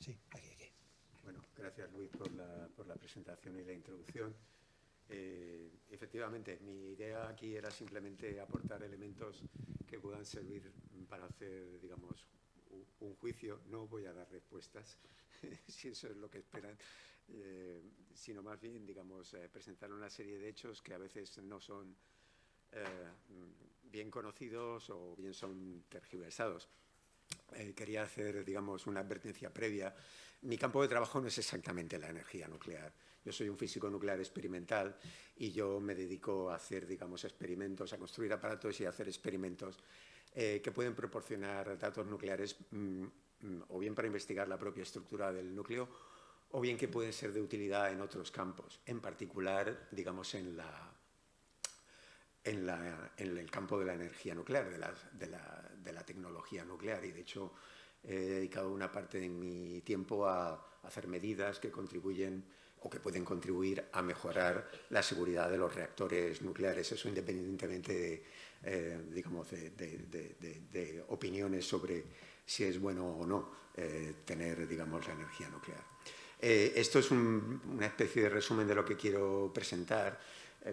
Sí, aquí. Bueno, gracias Luis por la presentación y la introducción. Efectivamente, mi idea aquí era simplemente aportar elementos que puedan servir para hacer, digamos, un juicio. No voy a dar respuestas, si eso es lo que esperan, sino más bien, digamos, presentar una serie de hechos que a veces no son bien conocidos o bien son tergiversados. Quería hacer, digamos, una advertencia previa. Mi campo de trabajo no es exactamente la energía nuclear. Yo soy un físico nuclear experimental y yo me dedico a hacer, digamos, experimentos, a construir aparatos y a hacer experimentos que pueden proporcionar datos nucleares o bien para investigar la propia estructura del núcleo o bien que pueden ser de utilidad en otros campos, en particular, digamos, en el campo de la energía nuclear, de la tecnología nuclear. Y de hecho he dedicado una parte de mi tiempo a hacer medidas que contribuyen o que pueden contribuir a mejorar la seguridad de los reactores nucleares. Eso independientemente de opiniones sobre si es bueno o no tener, digamos, la energía nuclear. Esto es una especie de resumen de lo que quiero presentar.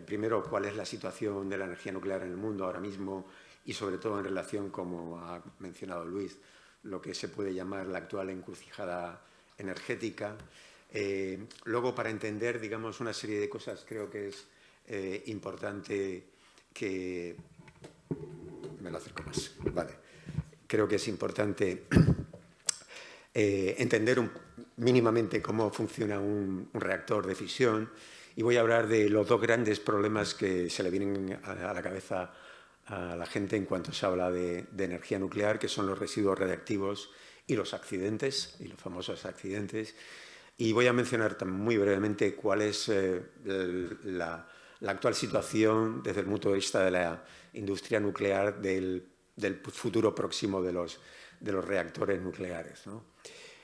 Primero, cuál es la situación de la energía nuclear en el mundo ahora mismo y, sobre todo, en relación, como ha mencionado Luis, lo que se puede llamar la actual encrucijada energética. Luego, para entender, digamos, una serie de cosas, creo que es importante que... Me lo acerco más. Vale. Creo que es importante entender mínimamente cómo funciona un reactor de fisión. Y voy a hablar de los dos grandes problemas que se le vienen a la cabeza a la gente en cuanto se habla de energía nuclear, que son los residuos radiactivos y los accidentes, y los famosos accidentes. Y voy a mencionar muy brevemente cuál es la actual situación desde el punto de vista de la industria nuclear del futuro próximo de los reactores nucleares, ¿no?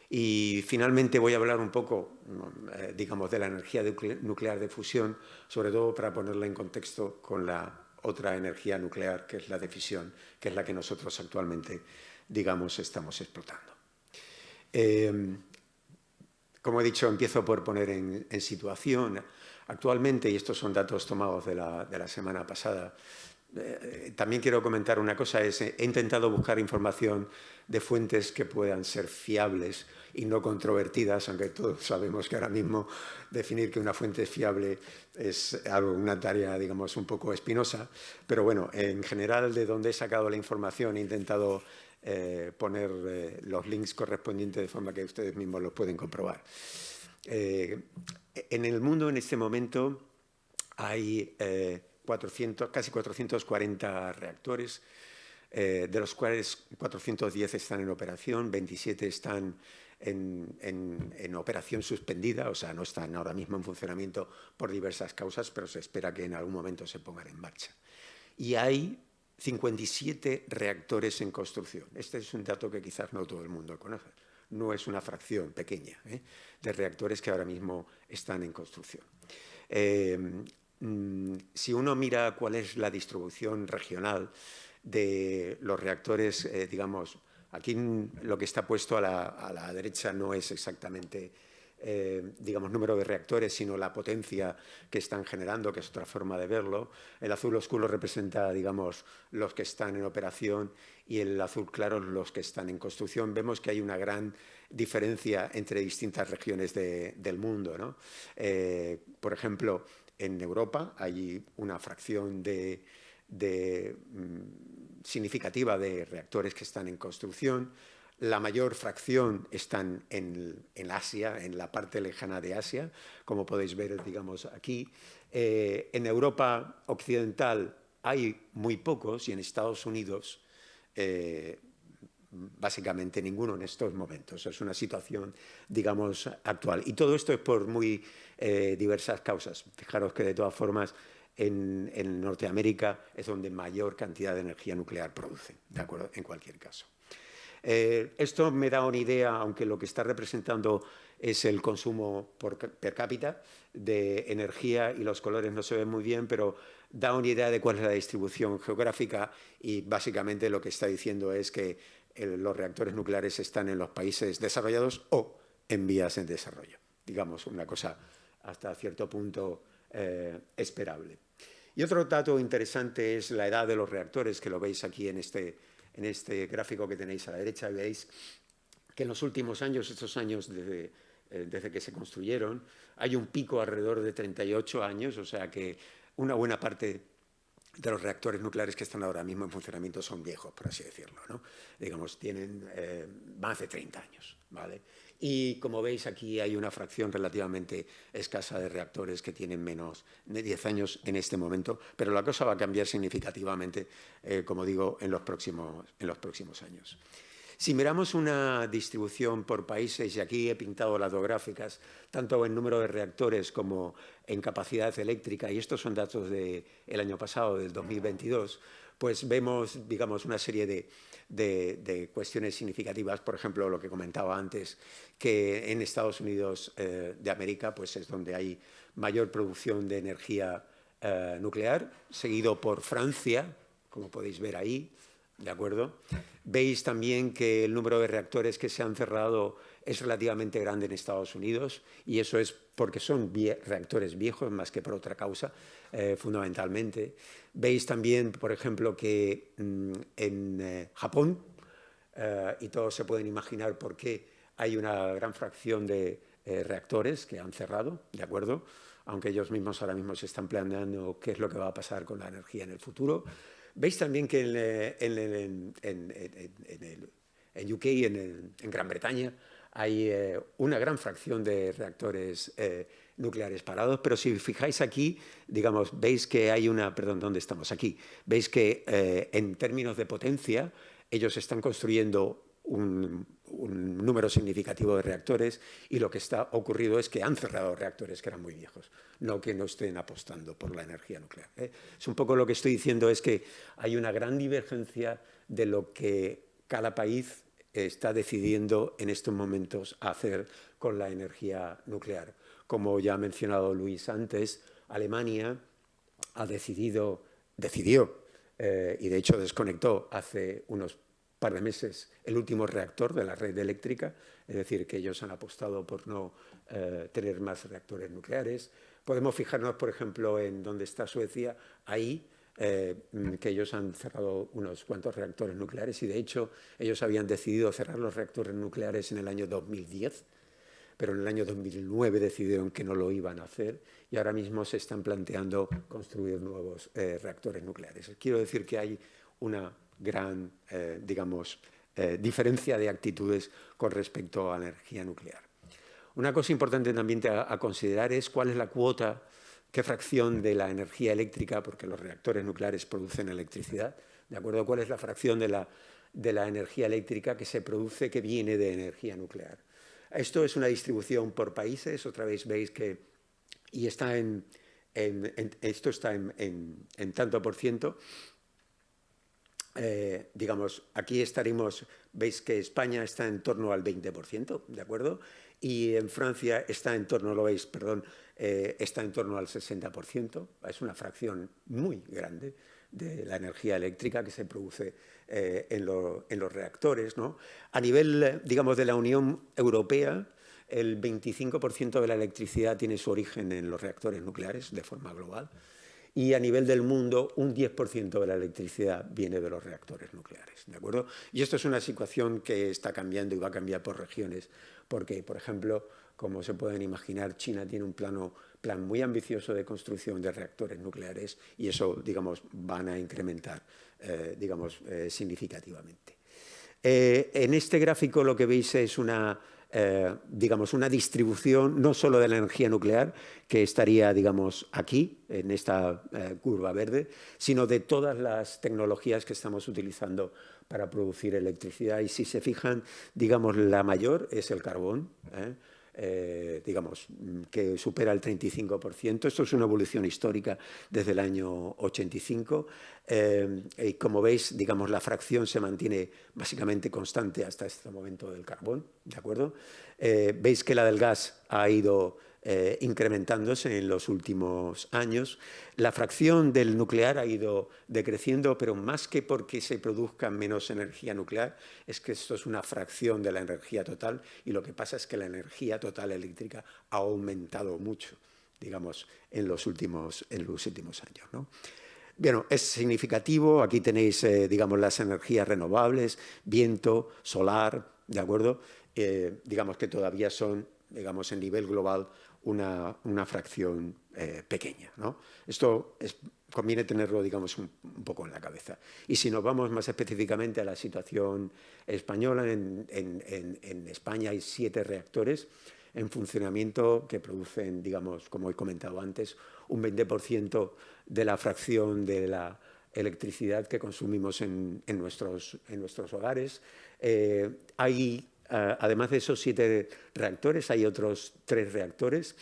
Y finalmente voy a hablar un poco, digamos, de la energía nuclear de fusión, sobre todo para ponerla en contexto con la otra energía nuclear, que es la de fisión, que es la que nosotros actualmente, digamos, estamos explotando. Como he dicho, empiezo por poner en situación. Actualmente, y estos son datos tomados de la semana pasada, también quiero comentar una cosa, he intentado buscar información de fuentes que puedan ser fiables y no controvertidas, aunque todos sabemos que ahora mismo definir que una fuente es fiable es una tarea, digamos, un poco espinosa. Pero bueno, en general, de donde he sacado la información, he intentado poner los links correspondientes de forma que ustedes mismos los pueden comprobar. En el mundo, en este momento, hay casi 440 reactores, de los cuales 410 están en operación, 27 están en operación suspendida, o sea, no están ahora mismo en funcionamiento por diversas causas, pero se espera que en algún momento se pongan en marcha. Y hay 57 reactores en construcción. Este es un dato que quizás no todo el mundo conoce. No es una fracción pequeña de reactores que ahora mismo están en construcción. Si uno mira cuál es la distribución regional de los reactores, digamos, aquí lo que está puesto a la derecha no es exactamente, digamos, número de reactores, sino la potencia que están generando, que es otra forma de verlo. El azul oscuro representa, digamos, los que están en operación y el azul claro los que están en construcción. Vemos que hay una gran diferencia entre distintas regiones del mundo, ¿no? Por ejemplo, en Europa hay una fracción significativa de reactores que están en construcción. La mayor fracción están en Asia, en la parte lejana de Asia, como podéis ver, digamos, aquí. En Europa occidental hay muy pocos y en Estados Unidos básicamente ninguno en estos momentos. Es una situación, digamos, actual. Y todo esto es por muy diversas causas. Fijaros que, de todas formas, en Norteamérica es donde mayor cantidad de energía nuclear producen, ¿de acuerdo? En cualquier caso. Esto me da una idea, aunque lo que está representando es el consumo per cápita de energía, y los colores no se ven muy bien, pero da una idea de cuál es la distribución geográfica, y básicamente lo que está diciendo es que los reactores nucleares están en los países desarrollados o en vías en desarrollo. Digamos, una cosa hasta cierto punto esperable. Y otro dato interesante es la edad de los reactores, que lo veis aquí en este gráfico que tenéis a la derecha. Veis que en los últimos años, estos años desde que se construyeron, hay un pico alrededor de 38 años, o sea que una buena parte de los reactores nucleares que están ahora mismo en funcionamiento son viejos, por así decirlo, ¿no? Digamos, tienen más de 30 años, ¿vale? Y como veis aquí hay una fracción relativamente escasa de reactores que tienen menos de 10 años en este momento, pero la cosa va a cambiar significativamente, como digo, en los próximos años. Si miramos una distribución por países, y aquí he pintado las dos gráficas, tanto en número de reactores como en capacidad eléctrica, y estos son datos del año pasado, del 2022, pues vemos, digamos, una serie de cuestiones significativas. Por ejemplo, lo que comentaba antes, que en Estados Unidos de América pues es donde hay mayor producción de energía nuclear, seguido por Francia, como podéis ver ahí, ¿de acuerdo? Veis también que el número de reactores que se han cerrado es relativamente grande en Estados Unidos, y eso es porque son reactores viejos más que por otra causa, fundamentalmente. Veis también, por ejemplo, que en Japón, y todos se pueden imaginar por qué, hay una gran fracción de reactores que han cerrado, ¿de acuerdo? Aunque ellos mismos ahora mismo se están planteando qué es lo que va a pasar con la energía en el futuro. Veis también que en UK, en Gran Bretaña, hay una gran fracción de reactores nucleares parados, pero si fijáis aquí, digamos, veis que hay una... Perdón, ¿dónde estamos? Aquí. Veis que en términos de potencia, ellos están construyendo un número significativo de reactores, y lo que está ocurrido es que han cerrado reactores que eran muy viejos, no que no estén apostando por la energía nuclear. Es un poco lo que estoy diciendo, es que hay una gran divergencia de lo que cada país está decidiendo en estos momentos hacer con la energía nuclear. Como ya ha mencionado Luis antes, Alemania decidió, y de hecho desconectó hace unos par de meses el último reactor de la red eléctrica, es decir, que ellos han apostado por no tener más reactores nucleares. Podemos fijarnos, por ejemplo, en dónde está Suecia, ahí, que ellos han cerrado unos cuantos reactores nucleares, y de hecho ellos habían decidido cerrar los reactores nucleares en el año 2010, pero en el año 2009 decidieron que no lo iban a hacer, y ahora mismo se están planteando construir nuevos reactores nucleares. Quiero decir que hay una gran, digamos, diferencia de actitudes con respecto a la energía nuclear. Una cosa importante también a considerar es cuál es la cuota, qué fracción de la energía eléctrica, porque los reactores nucleares producen electricidad, ¿de acuerdo? ¿Cuál es la fracción de la energía eléctrica que se produce, que viene de energía nuclear? Esto es una distribución por países, otra vez veis que, y está esto está en tanto por ciento. Digamos, aquí veis que España está en torno al 20%, ¿de acuerdo? Y en Francia está en torno, está en torno al 60%. Es una fracción muy grande de la energía eléctrica que se produce en los reactores, ¿no? A nivel, digamos, de la Unión Europea, el 25% de la electricidad tiene su origen en los reactores nucleares de forma global. Y a nivel del mundo, un 10% de la electricidad viene de los reactores nucleares, ¿de acuerdo? Y esto es una situación que está cambiando y va a cambiar por regiones, porque, por ejemplo, como se pueden imaginar, China tiene un plan muy ambicioso de construcción de reactores nucleares, y eso, digamos, van a incrementar, significativamente. En este gráfico lo que veis es digamos, una distribución no solo de la energía nuclear, que estaría, digamos, aquí, en esta curva verde, sino de todas las tecnologías que estamos utilizando para producir electricidad. Y si se fijan, digamos, la mayor es el carbón, digamos, que supera el 35%. Esto es una evolución histórica desde el año 85. Y como veis, digamos, la fracción se mantiene básicamente constante hasta este momento del carbón, ¿de acuerdo? Veis que la del gas ha ido incrementándose en los últimos años. La fracción del nuclear ha ido decreciendo, pero más que porque se produzca menos energía nuclear, es que esto es una fracción de la energía total y lo que pasa es que la energía total eléctrica ha aumentado mucho, digamos, en los últimos años, ¿no? Bueno, es significativo. Aquí tenéis, digamos, las energías renovables, viento, solar, ¿de acuerdo? Digamos que todavía son, digamos, en nivel global una fracción pequeña, ¿no? Esto conviene tenerlo, digamos, un poco en la cabeza. Y si nos vamos más específicamente a la situación española, en España hay 7 reactores en funcionamiento que producen, digamos, como he comentado antes, un 20% de la fracción de la electricidad que consumimos en nuestros hogares. Además de esos 7 reactores, hay otros 3 reactores.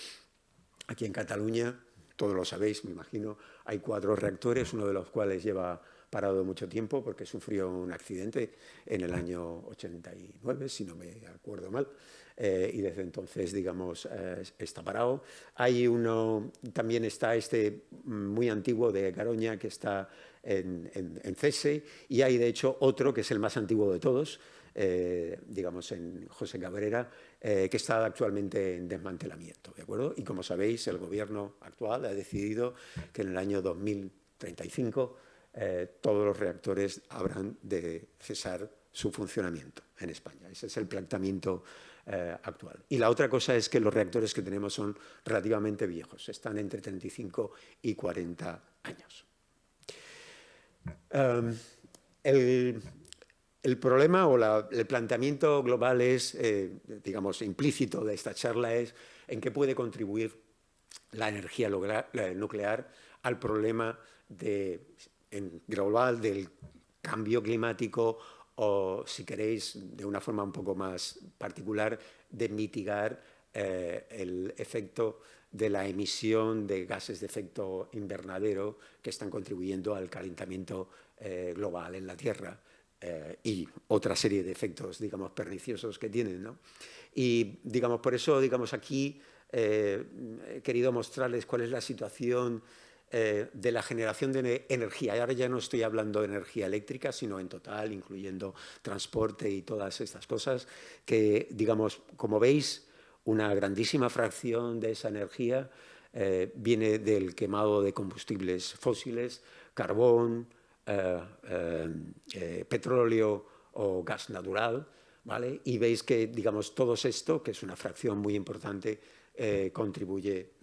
Aquí en Cataluña, todos lo sabéis, me imagino, hay 4 reactores, uno de los cuales lleva parado mucho tiempo porque sufrió un accidente en el año 89, si no me acuerdo mal, y desde entonces, digamos, está parado. También está este muy antiguo de Garoña que está en cese, y hay de hecho otro que es el más antiguo de todos, digamos, en José Cabrera, que está actualmente en desmantelamiento, ¿de acuerdo? Y como sabéis, el gobierno actual ha decidido que en el año 2035 todos los reactores habrán de cesar su funcionamiento en España. Ese es el planteamiento actual. Y la otra cosa es que los reactores que tenemos son relativamente viejos, están entre 35 y 40 años. El problema o el planteamiento global es, digamos, implícito de esta charla es en qué puede contribuir la energía nuclear al problema global del cambio climático o, si queréis, de una forma un poco más particular, de mitigar el efecto de la emisión de gases de efecto invernadero que están contribuyendo al calentamiento global en la Tierra. Y otra serie de efectos, digamos, perniciosos que tienen, ¿no? Y, digamos, por eso, digamos, aquí he querido mostrarles cuál es la situación de la generación de energía. Y ahora ya no estoy hablando de energía eléctrica, sino en total, incluyendo transporte y todas estas cosas, que, digamos, como veis, una grandísima fracción de esa energía viene del quemado de combustibles fósiles, carbón, petróleo o gas natural, ¿vale? Y veis que, digamos, todo esto, que es una fracción muy importante, contribuye,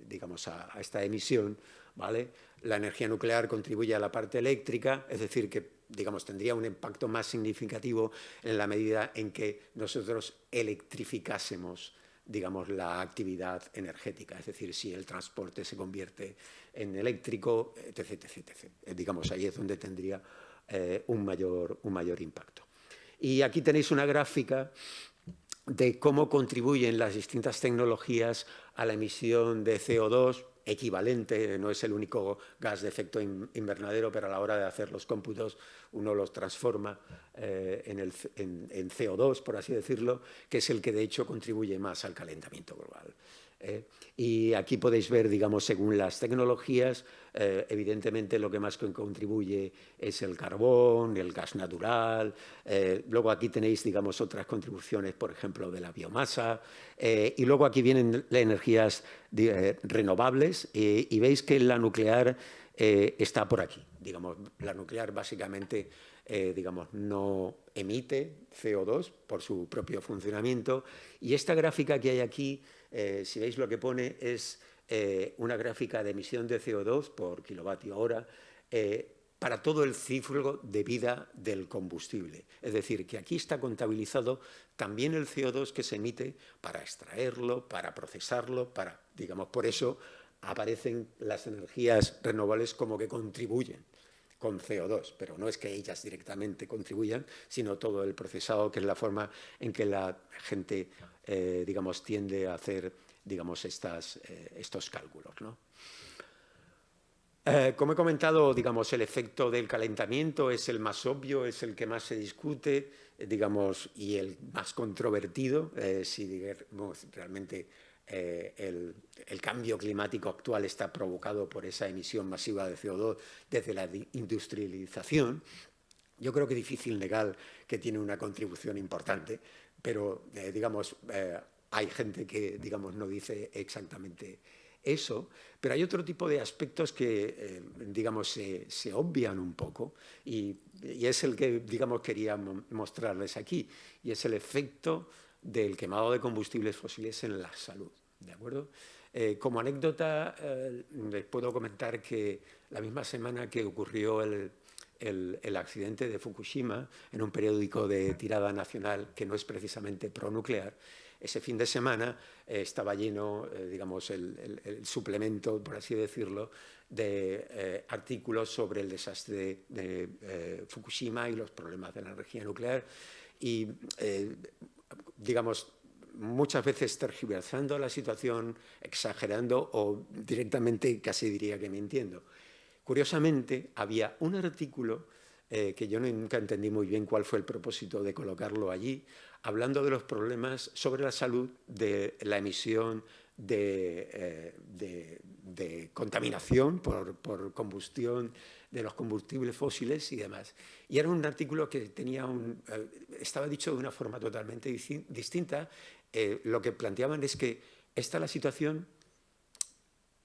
digamos, a esta emisión, ¿vale? La energía nuclear contribuye a la parte eléctrica, es decir, que, digamos, tendría un impacto más significativo en la medida en que nosotros electrificásemos, digamos, la actividad energética, es decir, si el transporte se convierte en eléctrico, etc., etc., etc. Digamos, ahí es donde tendría un mayor impacto. Y aquí tenéis una gráfica de cómo contribuyen las distintas tecnologías a la emisión de CO2 equivalente, no es el único gas de efecto invernadero, pero a la hora de hacer los cómputos uno los transforma en CO2, por así decirlo, que es el que de hecho contribuye más al calentamiento global. Y aquí podéis ver, digamos, según las tecnologías, evidentemente lo que más contribuye es el carbón, el gas natural. Luego aquí tenéis, digamos, otras contribuciones, por ejemplo, de la biomasa. Y luego aquí vienen las energías renovables y veis que la nuclear está por aquí. Digamos, la nuclear básicamente digamos, no emite CO2 por su propio funcionamiento. Y esta gráfica que hay aquí, si veis lo que pone, es una gráfica de emisión de CO2 por kilovatio hora para todo el ciclo de vida del combustible. Es decir, que aquí está contabilizado también el CO2 que se emite para extraerlo, para procesarlo, digamos, por eso aparecen las energías renovables como que contribuyen con CO2, pero no es que ellas directamente contribuyan, sino todo el procesado, que es la forma en que la gente, digamos, tiende a hacer, digamos, estos cálculos, ¿no? Como he comentado, digamos, el efecto del calentamiento es el más obvio, es el que más se discute, digamos, y el más controvertido, si digamos, realmente el cambio climático actual está provocado por esa emisión masiva de CO2 desde la industrialización. Yo creo que es difícil negar que tiene una contribución importante, pero, digamos, hay gente que, digamos, no dice exactamente eso, pero hay otro tipo de aspectos que, digamos, se obvian un poco y es el que, digamos, quería mostrarles aquí, y es el efecto del quemado de combustibles fósiles en la salud, ¿de acuerdo? Como anécdota, les puedo comentar que la misma semana que ocurrió el accidente de Fukushima, en un periódico de tirada nacional que no es precisamente pronuclear, ese fin de semana estaba lleno, digamos, el suplemento, por así decirlo, de artículos sobre el desastre de Fukushima y los problemas de la energía nuclear y, digamos, muchas veces tergiversando la situación, exagerando o directamente casi diría que mintiendo. Curiosamente, había un artículo que yo nunca entendí muy bien cuál fue el propósito de colocarlo allí, hablando de los problemas sobre la salud de la emisión de contaminación por combustión de los combustibles fósiles y demás. Y era un artículo que tenía estaba dicho de una forma totalmente distinta. Lo que planteaban es que esta es la situación,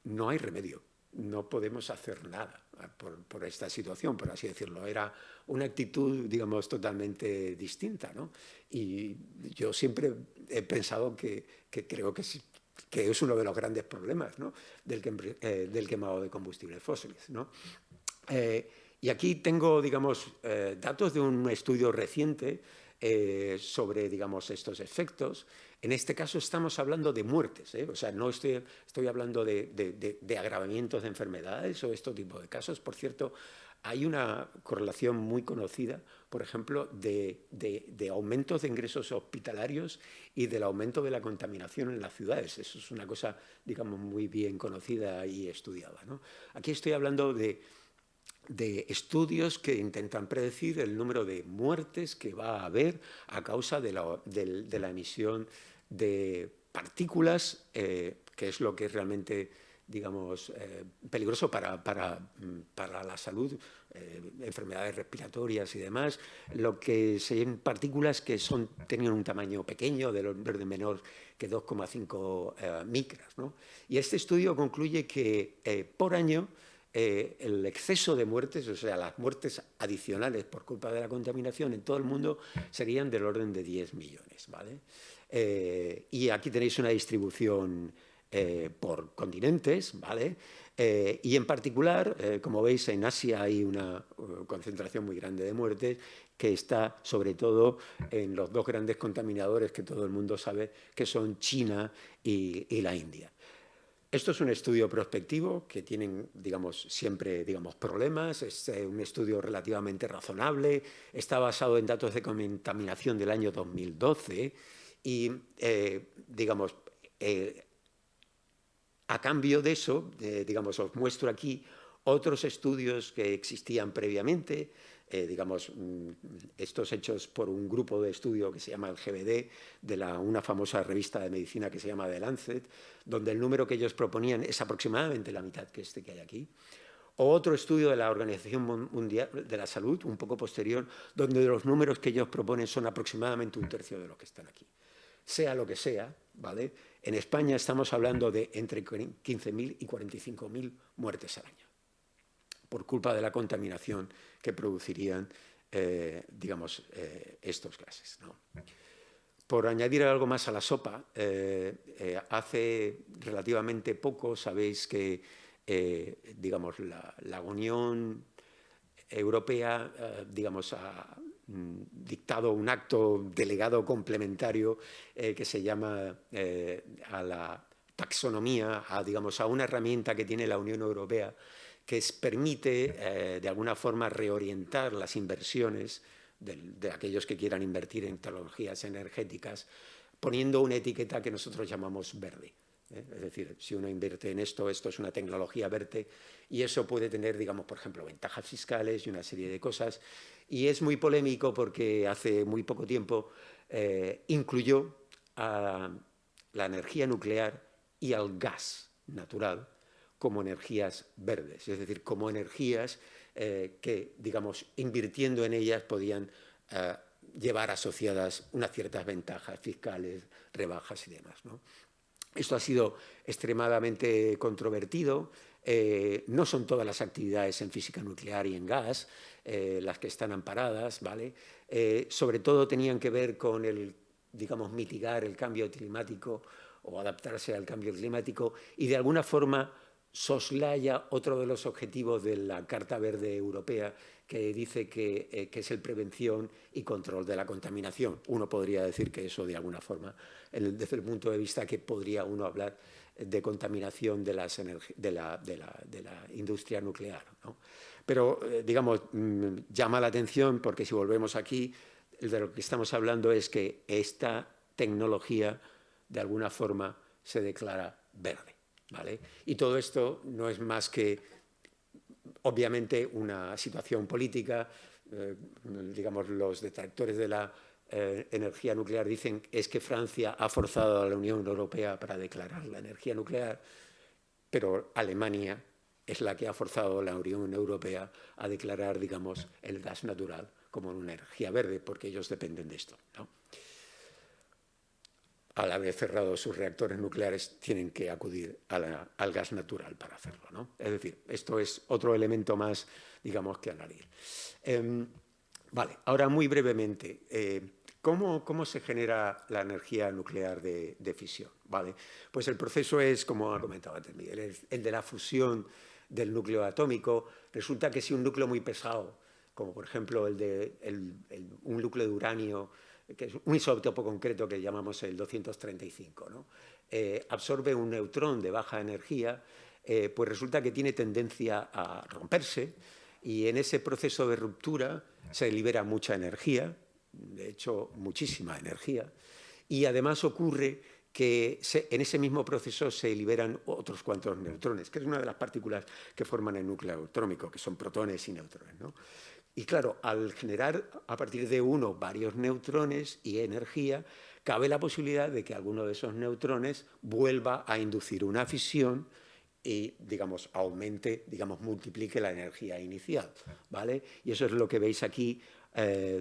no hay remedio. No podemos hacer nada por esta situación, por así decirlo. Era una actitud, digamos, totalmente distinta, ¿no? Y yo siempre he pensado que creo que es uno de los grandes problemas, ¿no?, del quemado de combustibles fósiles, ¿no? Y aquí tengo, digamos, datos de un estudio reciente sobre, digamos, estos efectos. En este caso estamos hablando de muertes, o sea, no estoy hablando de agravamientos de enfermedades o este tipo de casos. Por cierto, hay una correlación muy conocida, por ejemplo, de aumentos de ingresos hospitalarios y del aumento de la contaminación en las ciudades. Eso es una cosa, digamos, muy bien conocida y estudiada, ¿no? Aquí estoy hablando de estudios que intentan predecir el número de muertes que va a haber a causa de la emisión de partículas, que es lo que es realmente, digamos, peligroso para la salud, enfermedades respiratorias y demás, lo que serían partículas que tenían un tamaño pequeño, del orden menor que 2,5 micras, ¿no? Y este estudio concluye que por año el exceso de muertes, o sea, las muertes adicionales por culpa de la contaminación en todo el mundo serían del orden de 10 millones, ¿vale? Y aquí tenéis una distribución por continentes, ¿vale? Y en particular, como veis, en Asia hay una concentración muy grande de muertes que está sobre todo en los dos grandes contaminadores que todo el mundo sabe, que son China y la India. Esto es un estudio prospectivo que tienen, digamos, siempre, digamos, problemas. Es un estudio relativamente razonable. Está basado en datos de contaminación del año 2012 y, digamos, a cambio de eso, digamos, os muestro aquí otros estudios que existían previamente, digamos, estos hechos por un grupo de estudio que se llama el GBD, de una famosa revista de medicina que se llama The Lancet, donde el número que ellos proponían es aproximadamente la mitad que este que hay aquí. O otro estudio de la Organización Mundial de la Salud, un poco posterior, donde los números que ellos proponen son aproximadamente un tercio de los que están aquí. Sea lo que sea, ¿vale? En España estamos hablando de entre 15.000 y 45.000 muertes al año por culpa de la contaminación que producirían, digamos, estos gases, ¿no? Por añadir algo más a la sopa, hace relativamente poco sabéis que, digamos, la Unión Europea, digamos, ha dictado un acto delegado complementario que se llama a la taxonomía, digamos, a una herramienta que tiene la Unión Europea que permite, de alguna forma, reorientar las inversiones de aquellos que quieran invertir en tecnologías energéticas, poniendo una etiqueta que nosotros llamamos verde. Es decir, si uno invierte en esto, esto es una tecnología verde, y eso puede tener, digamos, por ejemplo, ventajas fiscales y una serie de cosas. Y es muy polémico porque hace muy poco tiempo incluyó a la energía nuclear y al gas natural como energías verdes, es decir, como energías que, digamos, invirtiendo en ellas podían llevar asociadas unas ciertas ventajas fiscales, rebajas y demás, ¿no? Esto ha sido extremadamente controvertido. No son todas las actividades en física nuclear y en gas las que están amparadas, ¿vale? Sobre todo tenían que ver con digamos, mitigar el cambio climático o adaptarse al cambio climático, y de alguna forma soslaya otro de los objetivos de la Carta Verde Europea, que dice que es el prevención y control de la contaminación. Uno podría decir que eso, de alguna forma, desde el punto de vista que podría uno hablar de contaminación de la industria nuclear, ¿no? Pero, digamos, llama la atención porque si volvemos aquí, de lo que estamos hablando es que esta tecnología, de alguna forma, se declara verde, ¿vale? Y todo esto no es más que, obviamente, una situación política. Digamos, los detractores de la energía nuclear dicen es que Francia ha forzado a la Unión Europea para declarar la energía nuclear, pero Alemania es la que ha forzado a la Unión Europea a declarar, digamos, el gas natural como una energía verde, porque ellos dependen de esto, ¿no? Al haber cerrado sus reactores nucleares, tienen que acudir al gas natural para hacerlo, ¿no? Es decir, esto es otro elemento más, digamos, que añadir. Vale, ahora muy brevemente, ¿cómo se genera la energía nuclear de fisión? ¿Vale? Pues el proceso es, como ha comentado antes Miguel, el de la fusión del núcleo atómico. Resulta que si un núcleo muy pesado, como por ejemplo un núcleo de uranio, que es un isótopo concreto que llamamos el 235, ¿no? Absorbe un neutrón de baja energía, pues resulta que tiene tendencia a romperse, y en ese proceso de ruptura se libera mucha energía, de hecho muchísima energía, y además ocurre que en ese mismo proceso se liberan otros cuantos neutrones, que es una de las partículas que forman el núcleo atómico, que son protones y neutrones, ¿no? Y claro, al generar a partir de uno varios neutrones y energía, cabe la posibilidad de que alguno de esos neutrones vuelva a inducir una fisión y, digamos, aumente, digamos, multiplique la energía inicial, ¿vale? Y eso es lo que veis aquí,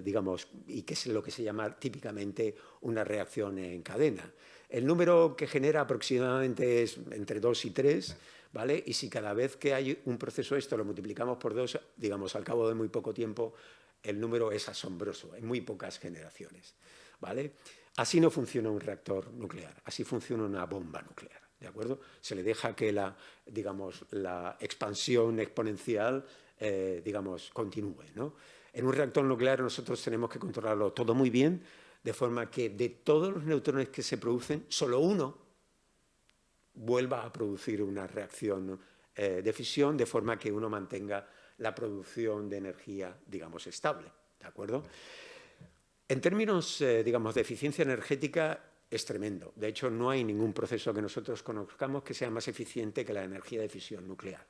digamos, y que es lo que se llama típicamente una reacción en cadena. El número que genera aproximadamente es entre 2 y 3, ¿vale? Y si cada vez que hay un proceso esto lo multiplicamos por 2, digamos, al cabo de muy poco tiempo, el número es asombroso, en muy pocas generaciones, ¿vale? Así no funciona un reactor nuclear, así funciona una bomba nuclear, ¿de acuerdo? Se le deja que digamos, la expansión exponencial, digamos, continúe, ¿no? En un reactor nuclear nosotros tenemos que controlarlo todo muy bien, de forma que de todos los neutrones que se producen, solo uno vuelva a producir una reacción de fisión, de forma que uno mantenga la producción de energía, digamos, estable, ¿de acuerdo? En términos, digamos, de eficiencia energética, es tremendo. De hecho, no hay ningún proceso que nosotros conozcamos que sea más eficiente que la energía de fisión nuclear.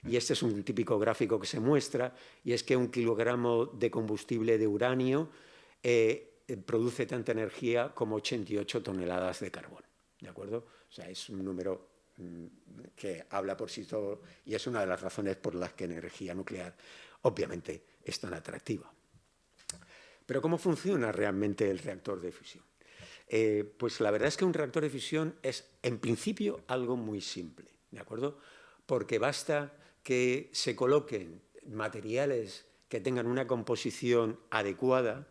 Y este es un típico gráfico que se muestra, y es que 1 kilogramo de combustible de uranio produce tanta energía como 88 toneladas de carbón, ¿de acuerdo? O sea, es un número que habla por sí solo, y es una de las razones por las que la energía nuclear, obviamente, es tan atractiva. Pero ¿cómo funciona realmente el reactor de fisión? Pues la verdad es que un reactor de fisión es, en principio, algo muy simple, ¿de acuerdo? Porque basta que se coloquen materiales que tengan una composición adecuada,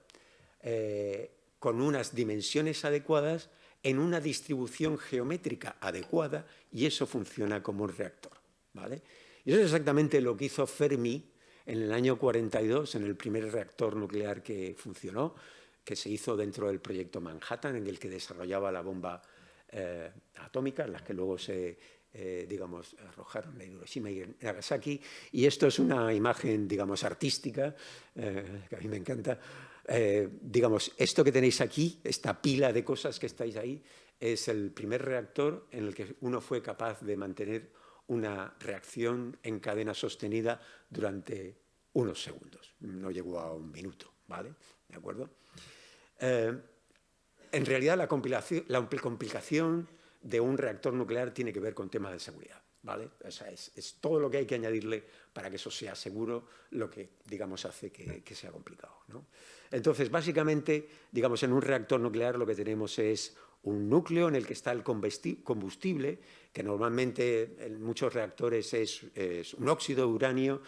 con unas dimensiones adecuadas, en una distribución geométrica adecuada, y eso funciona como un reactor, ¿vale? Y eso es exactamente lo que hizo Fermi en el año 42, en el primer reactor nuclear que funcionó, que se hizo dentro del proyecto Manhattan, en el que desarrollaba la bomba atómica, en las que luego se digamos, arrojaron en Hiroshima y en Nagasaki. Y esto es una imagen, digamos, artística, que a mí me encanta. Digamos, esto que tenéis aquí, esta pila de cosas que estáis ahí, es el primer reactor en el que uno fue capaz de mantener una reacción en cadena sostenida durante unos segundos. No llegó a un minuto, ¿vale? ¿De acuerdo? En realidad, la complicación de un reactor nuclear tiene que ver con temas de seguridad, ¿vale? O sea, es todo lo que hay que añadirle para que eso sea seguro lo que, digamos, hace que sea complicado, ¿no? Entonces, básicamente, digamos, en un reactor nuclear lo que tenemos es un núcleo en el que está el combustible, que normalmente en muchos reactores es un óxido de uranio,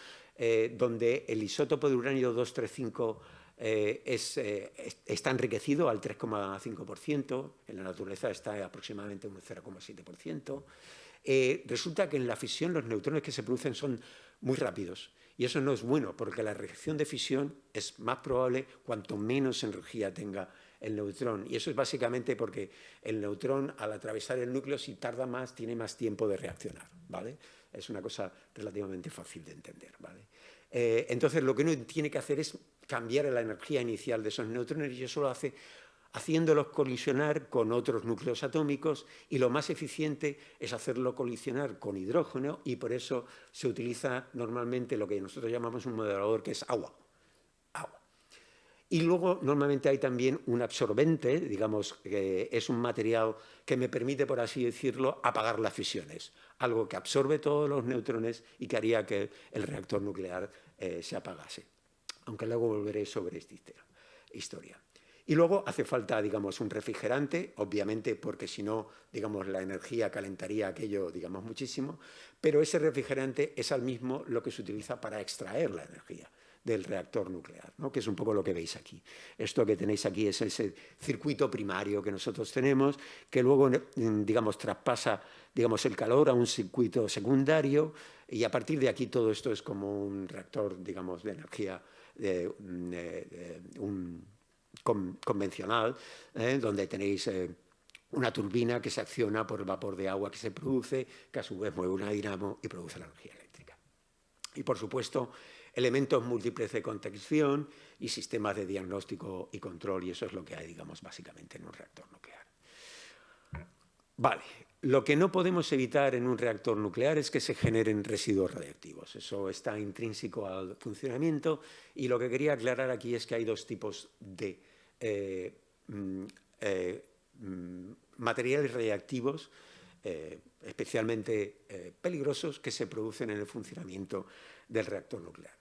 donde el isótopo de uranio 235 está enriquecido al 3,5%, en la naturaleza está aproximadamente un 0,7%. Resulta que en la fisión los neutrones que se producen son muy rápidos y eso no es bueno porque la reacción de fisión es más probable cuanto menos energía tenga el neutrón, y eso es básicamente porque el neutrón al atravesar el núcleo, si tarda más, tiene más tiempo de reaccionar, ¿vale? Es una cosa relativamente fácil de entender, ¿vale? Entonces lo que uno tiene que hacer es cambiar la energía inicial de esos neutrones y eso lo hace haciéndolos colisionar con otros núcleos atómicos, y lo más eficiente es hacerlo colisionar con hidrógeno, y por eso se utiliza normalmente lo que nosotros llamamos un moderador, que es agua. Y luego normalmente hay también un absorbente, digamos, que es un material que me permite, por así decirlo, apagar las fisiones, algo que absorbe todos los neutrones y que haría que el reactor nuclear se apagase. Aunque luego volveré sobre esta historia. Y luego hace falta, digamos, un refrigerante, obviamente, porque si no, digamos, la energía calentaría aquello, digamos, muchísimo, pero ese refrigerante es al mismo lo que se utiliza para extraer la energía del reactor nuclear, ¿no? Que es un poco lo que veis aquí. Esto que tenéis aquí es ese circuito primario que nosotros tenemos, que luego, digamos, traspasa, digamos, el calor a un circuito secundario, y a partir de aquí todo esto es como un reactor, digamos, de energía convencional, donde tenéis una turbina que se acciona por el vapor de agua que se produce, que a su vez mueve una dinamo y produce la energía eléctrica. Y, por supuesto, elementos múltiples de contención y sistemas de diagnóstico y control, y eso es lo que hay, digamos, básicamente en un reactor nuclear. Vale, lo que no podemos evitar en un reactor nuclear es que se generen residuos radiactivos. Eso está intrínseco al funcionamiento, y lo que quería aclarar aquí es que hay dos tipos de materiales radiactivos especialmente peligrosos que se producen en el funcionamiento del reactor nuclear.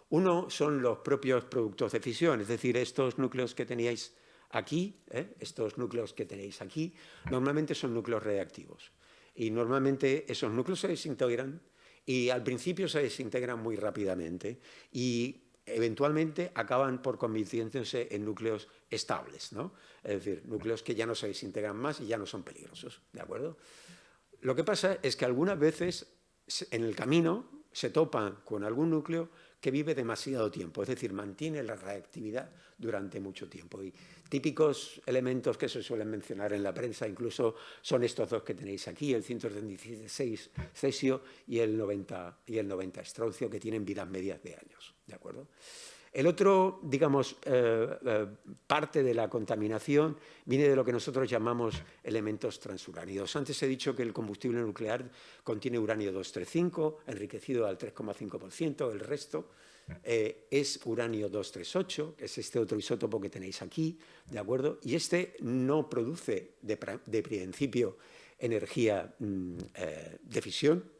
Uno son los propios productos de fisión, es decir, estos núcleos que teníais aquí, estos núcleos que tenéis aquí, normalmente son núcleos radiactivos. Y normalmente esos núcleos se desintegran, y al principio se desintegran muy rápidamente y eventualmente acaban por convirtiéndose en núcleos estables, ¿no? Es decir, núcleos que ya no se desintegran más y ya no son peligrosos, ¿de acuerdo? Lo que pasa es que algunas veces en el camino se topan con algún núcleo que vive demasiado tiempo, es decir, mantiene la reactividad durante mucho tiempo. Y típicos elementos que se suelen mencionar en la prensa incluso son estos dos que tenéis aquí, el 136 cesio y el 90 estroncio, que tienen vidas medias de años, ¿de acuerdo? El otro, digamos, parte de la contaminación viene de lo que nosotros llamamos elementos transuránidos. Antes he dicho que el combustible nuclear contiene uranio 235, enriquecido al 3,5%, el resto es uranio 238, que es este otro isótopo que tenéis aquí, ¿de acuerdo? Y este no produce de principio energía de fisión,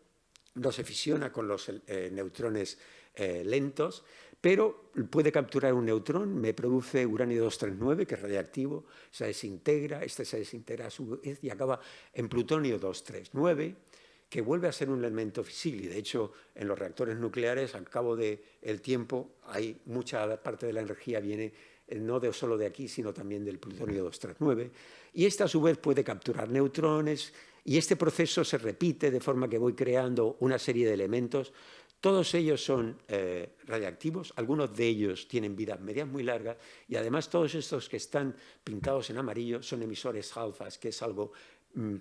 no se fisiona con los neutrones lentos, pero puede capturar un neutrón, me produce uranio 239, que es radiactivo, se desintegra, este se desintegra a su vez y acaba en plutonio 239, que vuelve a ser un elemento fisible. De hecho, en los reactores nucleares, al cabo del tiempo, hay mucha parte de la energía viene no solo de aquí, sino también del plutonio 239, y esta a su vez puede capturar neutrones, y este proceso se repite de forma que voy creando una serie de elementos. Todos ellos son radiactivos, algunos de ellos tienen vidas medias muy largas, y además todos estos que están pintados en amarillo son emisores alfas, que es algo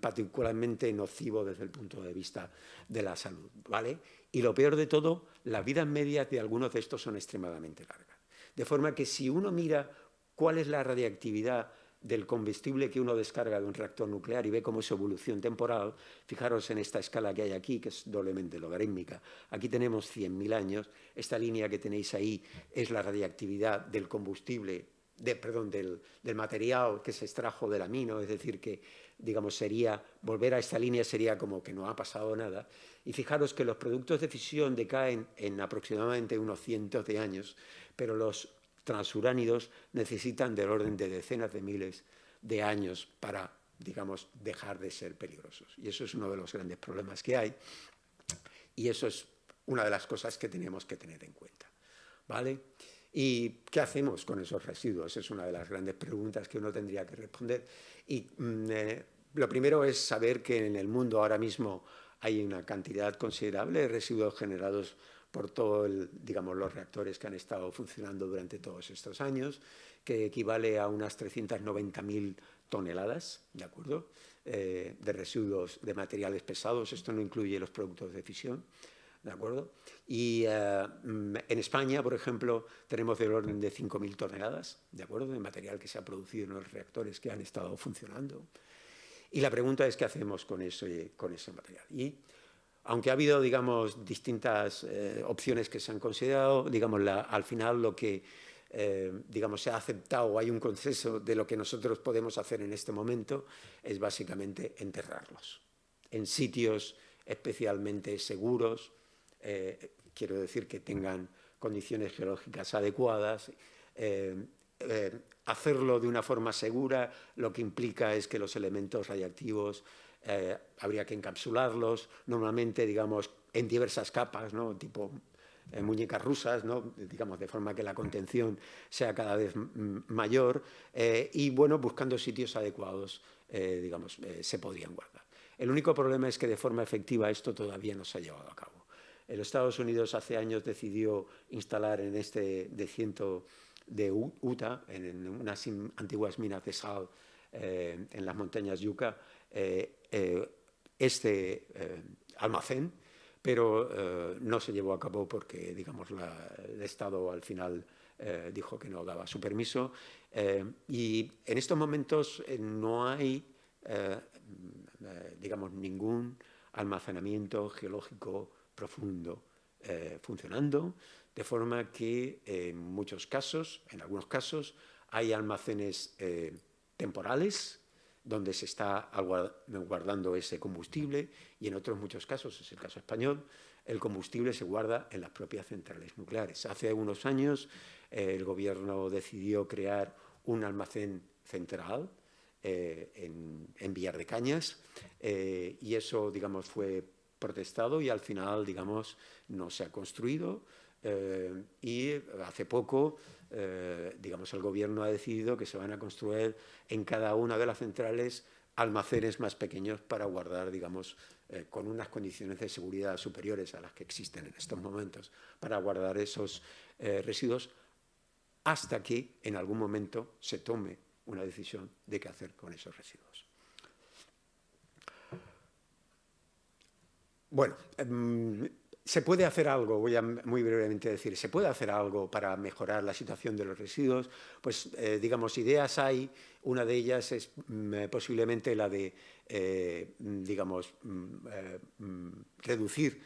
particularmente nocivo desde el punto de vista de la salud, ¿vale? Y lo peor de todo, las vidas medias de algunos de estos son extremadamente largas. De forma que si uno mira cuál es la radiactividad del combustible que uno descarga de un reactor nuclear y ve cómo es su evolución temporal, fijaros en esta escala que hay aquí, que es doblemente logarítmica. Aquí tenemos 100.000 años. Esta línea que tenéis ahí es la radiactividad del combustible, del material que se extrajo del amino, es decir, que, digamos, volver a esta línea sería como que no ha pasado nada. Y fijaros que los productos de fisión decaen en aproximadamente unos cientos de años, pero los transuránidos necesitan del orden de decenas de miles de años para, digamos, dejar de ser peligrosos. Y eso es uno de los grandes problemas que hay, y eso es una de las cosas que tenemos que tener en cuenta, ¿vale? ¿Y qué hacemos con esos residuos? Es una de las grandes preguntas que uno tendría que responder. Y lo primero es saber que en el mundo ahora mismo hay una cantidad considerable de residuos generados por todos los reactores que han estado funcionando durante todos estos años, que equivale a unas 390.000 toneladas, ¿de acuerdo?, de residuos de materiales pesados. Esto no incluye los productos de fisión, ¿de acuerdo? Y en España, por ejemplo, tenemos del orden de 5.000 toneladas, ¿de acuerdo?, de material que se ha producido en los reactores que han estado funcionando. Y la pregunta es qué hacemos con ese material. Y aunque ha habido, digamos, distintas opciones que se han considerado, digamos, al final lo que, digamos, se ha aceptado, hay un consenso de lo que nosotros podemos hacer en este momento, es básicamente enterrarlos en sitios especialmente seguros, quiero decir que tengan condiciones geológicas adecuadas. Hacerlo de una forma segura lo que implica es que los elementos radiactivos habría que encapsularlos, normalmente, digamos, en diversas capas, ¿no?, tipo muñecas rusas, ¿no?, digamos, de forma que la contención sea cada vez mayor, y, bueno, buscando sitios adecuados, digamos, se podrían guardar. El único problema es que de forma efectiva esto todavía no se ha llevado a cabo. Los Estados Unidos hace años decidió instalar en este desierto de Utah, en unas antiguas minas de sal en las montañas Yucca, almacén, pero no se llevó a cabo porque, digamos, el Estado al final dijo que no daba su permiso. Y en estos momentos no hay, digamos, ningún almacenamiento geológico profundo funcionando, de forma que en muchos casos, en algunos casos, hay almacenes temporales donde se está guardando ese combustible, y en otros muchos casos, es el caso español, el combustible se guarda en las propias centrales nucleares. Hace unos años el Gobierno decidió crear un almacén central en Villar de Cañas, y eso, digamos, fue protestado y al final, digamos, no se ha construido. Y hace poco, digamos, el Gobierno ha decidido que se van a construir en cada una de las centrales almacenes más pequeños para guardar, digamos, con unas condiciones de seguridad superiores a las que existen en estos momentos, para guardar esos residuos hasta que en algún momento se tome una decisión de qué hacer con esos residuos. Bueno, se puede hacer algo, voy a muy brevemente decir, se puede hacer algo para mejorar la situación de los residuos. Pues, digamos, ideas hay. Una de ellas es posiblemente la de, digamos, reducir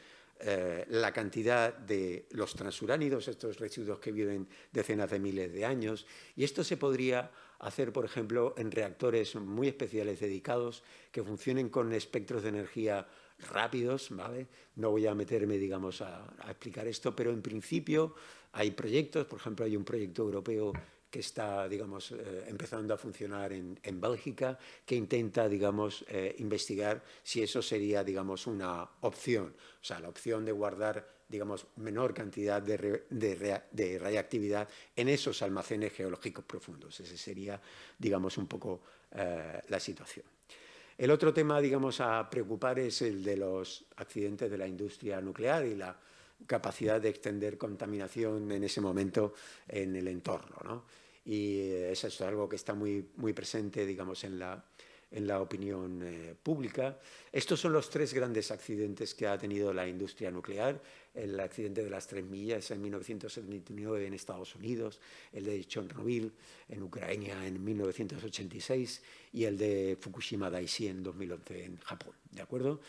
la cantidad de los transuránidos, estos residuos que viven decenas de miles de años. Y esto se podría hacer, por ejemplo, en reactores muy especiales dedicados que funcionen con espectros de energía rápidos, ¿vale? No voy a meterme, digamos, a explicar esto, pero en principio hay proyectos. Por ejemplo, hay un proyecto europeo que está, digamos, empezando a funcionar en Bélgica, que intenta, digamos, investigar si eso sería, digamos, una opción. O sea, la opción de guardar, digamos, menor cantidad de radiactividad en esos almacenes geológicos profundos. Ese sería, digamos, un poco la situación. El otro tema, digamos, a preocupar es el de los accidentes de la industria nuclear y la capacidad de extender contaminación en ese momento en el entorno, ¿no? Y eso es algo que está muy presente, digamos, en en la opinión pública. Estos son los 3 grandes accidentes que ha tenido la industria nuclear: el accidente de las 3 millas en 1979 en Estados Unidos, el de Chernobyl en Ucrania en 1986 y el de Fukushima Daiichi en 2011 en Japón, ¿de acuerdo?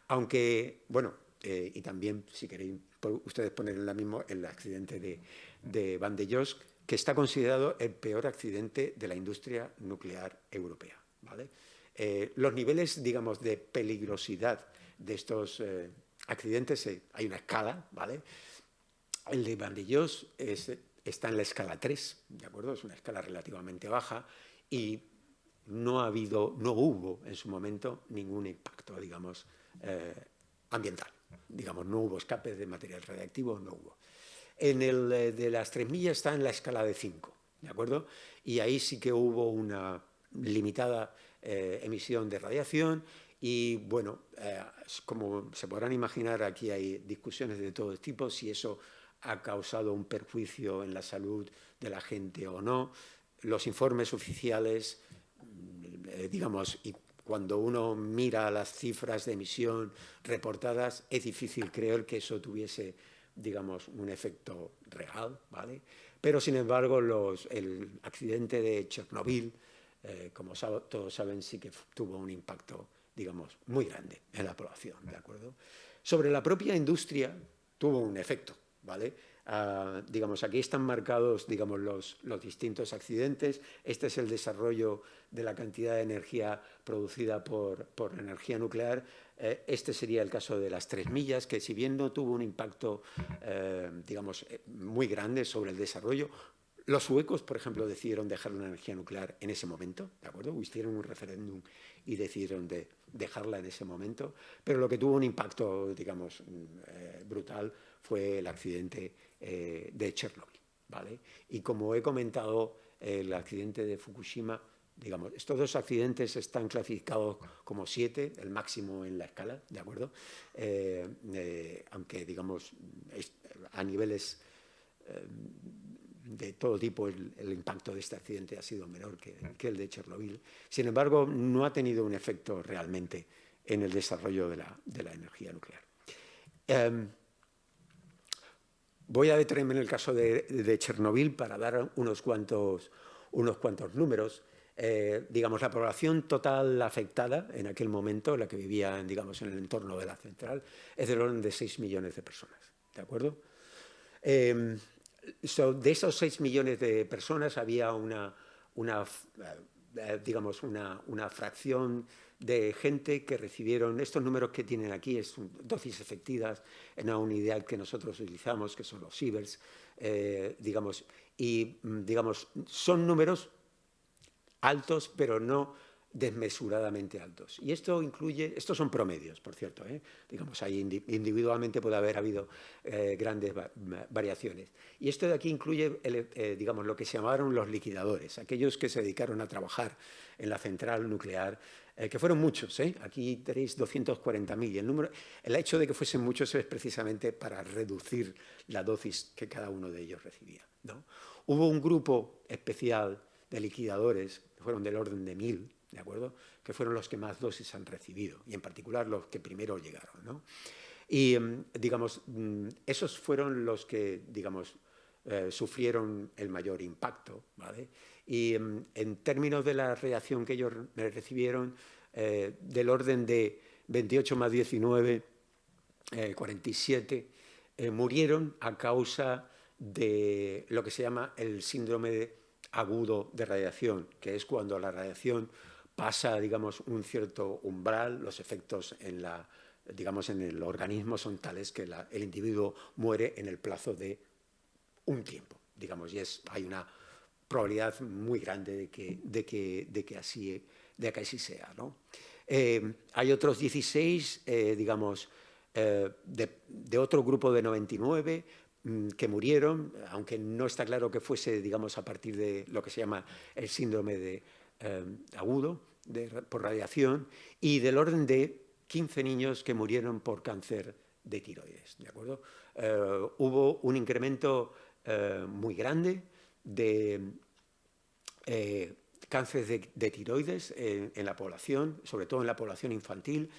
Aunque, bueno, y también, si queréis ustedes poner en la misma, el accidente de Vandellós, que está considerado el peor accidente de la industria nuclear europea, ¿vale? Los niveles, digamos, de peligrosidad de estos accidentes, hay una escala, ¿vale? El de Vandellós está en la escala 3, ¿de acuerdo? Es una escala relativamente baja y no hubo en su momento ningún impacto, digamos, ambiental. Digamos, no hubo escapes de material radiactivo, no hubo. En el de las 3 millas está en la escala de 5, ¿de acuerdo? Y ahí sí que hubo una limitada emisión de radiación y, bueno, como se podrán imaginar, aquí hay discusiones de todo tipo, si eso ha causado un perjuicio en la salud de la gente o no. Los informes oficiales, digamos, y cuando uno mira las cifras de emisión reportadas, es difícil creer que eso tuviese, digamos, un efecto real, ¿vale? Pero, sin embargo, el accidente de Chernobyl, como todos saben, sí que tuvo un impacto, digamos, muy grande en la población, ¿de acuerdo? Sobre la propia industria tuvo un efecto, ¿vale? Digamos, aquí están marcados, digamos, los distintos accidentes. Este es el desarrollo de la cantidad de energía producida por energía nuclear. Este sería el caso de las 3 millas, que si bien no tuvo un impacto, digamos, muy grande sobre el desarrollo, los suecos, por ejemplo, decidieron dejar la energía nuclear en ese momento, ¿de acuerdo? Hicieron un referéndum y decidieron dejarla en ese momento, pero lo que tuvo un impacto, digamos, brutal fue el accidente de Chernobyl, ¿vale? Y como he comentado, el accidente de Fukushima, digamos, estos 2 accidentes están clasificados como 7, el máximo en la escala, ¿de acuerdo? Aunque, digamos, a niveles de todo tipo el impacto de este accidente ha sido menor que el de Chernobyl. Sin embargo, no ha tenido un efecto realmente en el desarrollo de la energía nuclear. Voy a detenerme en el caso de Chernobyl para dar unos cuantos números. Digamos, la población total afectada en aquel momento, la que vivía, digamos, en el entorno de la central, es del orden de 6 millones de personas, ¿de acuerdo? De esos 6 millones de personas había digamos, una fracción de gente que recibieron, estos números que tienen aquí, es dosis efectivas en una unidad que nosotros utilizamos, que son los sieverts, digamos, y digamos, son números altos, pero no desmesuradamente altos. Y esto incluye, estos son promedios, por cierto, digamos, ahí individualmente puede haber habido grandes variaciones. Y esto de aquí incluye, digamos, lo que se llamaron los liquidadores, aquellos que se dedicaron a trabajar en la central nuclear, que fueron muchos, aquí tenéis 240.000, y el hecho de que fuesen muchos es precisamente para reducir la dosis que cada uno de ellos recibía, ¿no? Hubo un grupo especial de liquidadores, que fueron del orden de 1.000, ¿de acuerdo?, que fueron los que más dosis han recibido, y en particular los que primero llegaron, ¿no? Y, digamos, esos fueron los que, digamos, sufrieron el mayor impacto, ¿vale? Y en términos de la radiación que ellos recibieron, del orden de 28 más 19, 47, murieron a causa de lo que se llama el síndrome agudo de radiación, que es cuando la radiación pasa, digamos, un cierto umbral, los efectos digamos, en el organismo son tales que el individuo muere en el plazo de un tiempo, digamos, y hay una probabilidad muy grande de que así sea, ¿no? Hay otros 16, digamos, de otro grupo de 99 que murieron, aunque no está claro que fuese, digamos, a partir de lo que se llama el síndrome agudo por radiación, y del orden de 15 niños que murieron por cáncer de tiroides, ¿de acuerdo? Hubo un incremento muy grande cánceres de tiroides en la población, sobre todo en la población infantil,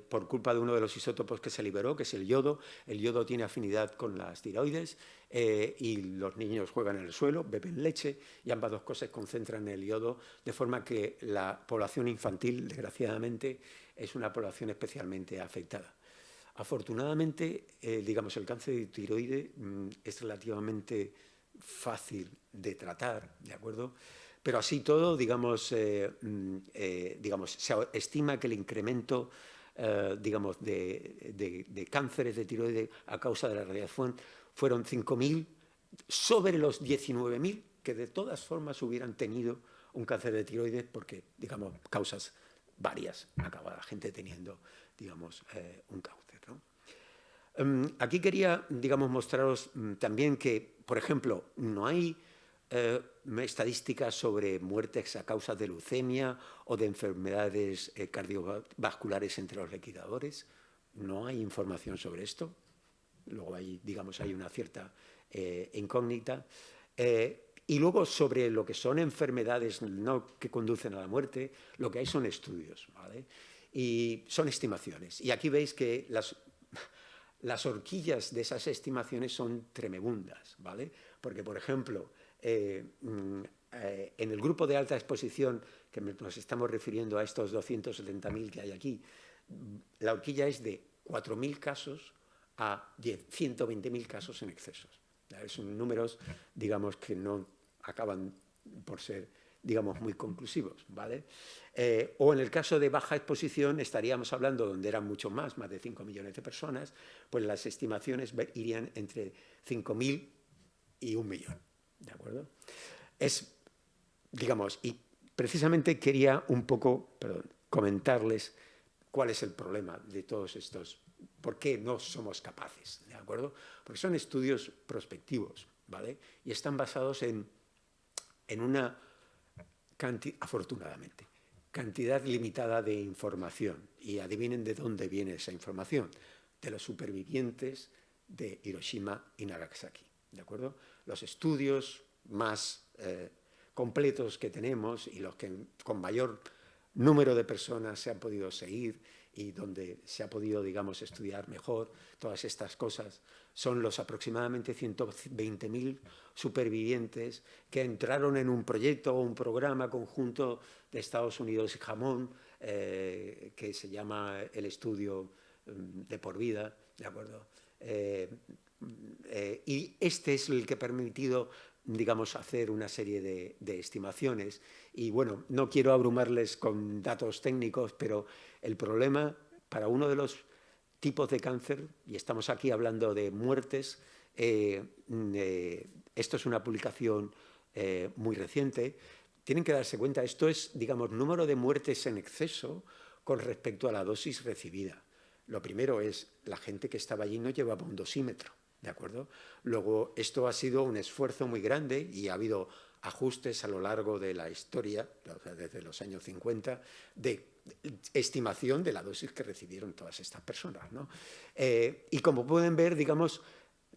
por culpa de uno de los isótopos que se liberó, que es el yodo. El yodo tiene afinidad con las tiroides y los niños juegan en el suelo, beben leche y ambas dos cosas concentran el yodo, de forma que la población infantil, desgraciadamente, es una población especialmente afectada. Afortunadamente, digamos, el cáncer de tiroides es relativamente fácil de tratar, ¿de acuerdo? Pero así todo, digamos, se estima que el incremento digamos, de cánceres de tiroides a causa de la radiación fueron 5.000 sobre los 19.000 que de todas formas hubieran tenido un cáncer de tiroides porque, digamos, causas varias acaba la gente teniendo, digamos, un cáncer, ¿no? Aquí quería, digamos, mostraros también que, por ejemplo, no hay estadísticas sobre muertes a causa de leucemia o de enfermedades cardiovasculares entre los liquidadores. No hay información sobre esto. Luego hay, digamos, hay una cierta incógnita. Y luego sobre lo que son enfermedades no que conducen a la muerte, lo que hay son estudios, ¿vale? Y son estimaciones. Y aquí veis que las horquillas de esas estimaciones son tremebundas, ¿vale? Porque, por ejemplo, en el grupo de alta exposición, que nos estamos refiriendo a estos 270.000 que hay aquí, la horquilla es de 4.000 casos a 120.000 casos en excesos. Son números, digamos, que no acaban por ser, digamos, muy conclusivos, ¿vale? O en el caso de baja exposición estaríamos hablando, donde eran mucho más de 5 millones de personas, pues las estimaciones irían entre 5.000 y 1 millón, ¿de acuerdo? Es, digamos, y precisamente quería un poco, comentarles cuál es el problema de todos estos, por qué no somos capaces, ¿de acuerdo? Porque son estudios prospectivos, ¿vale? Y están basados en una afortunadamente, cantidad limitada de información. Y adivinen de dónde viene esa información. De los supervivientes de Hiroshima y Nagasaki, ¿de acuerdo? Los estudios más completos que tenemos y los que con mayor número de personas se han podido seguir y donde se ha podido, digamos, estudiar mejor todas estas cosas, son los aproximadamente 120.000 supervivientes que entraron en un proyecto o un programa conjunto de Estados Unidos y Japón que se llama el estudio de por vida, ¿de acuerdo? Y este es el que ha permitido, digamos, hacer una serie de estimaciones. Y bueno, no quiero abrumarles con datos técnicos, pero el problema para uno de los tipos de cáncer, y estamos aquí hablando de muertes, esto es una publicación muy reciente, tienen que darse cuenta, esto es, digamos, número de muertes en exceso con respecto a la dosis recibida. Lo primero es, la gente que estaba allí no llevaba un dosímetro, ¿de acuerdo? Luego, esto ha sido un esfuerzo muy grande y ha habido ajustes a lo largo de la historia, o sea, desde los años 50, de estimación de la dosis que recibieron todas estas personas, ¿no? Y como pueden ver, digamos,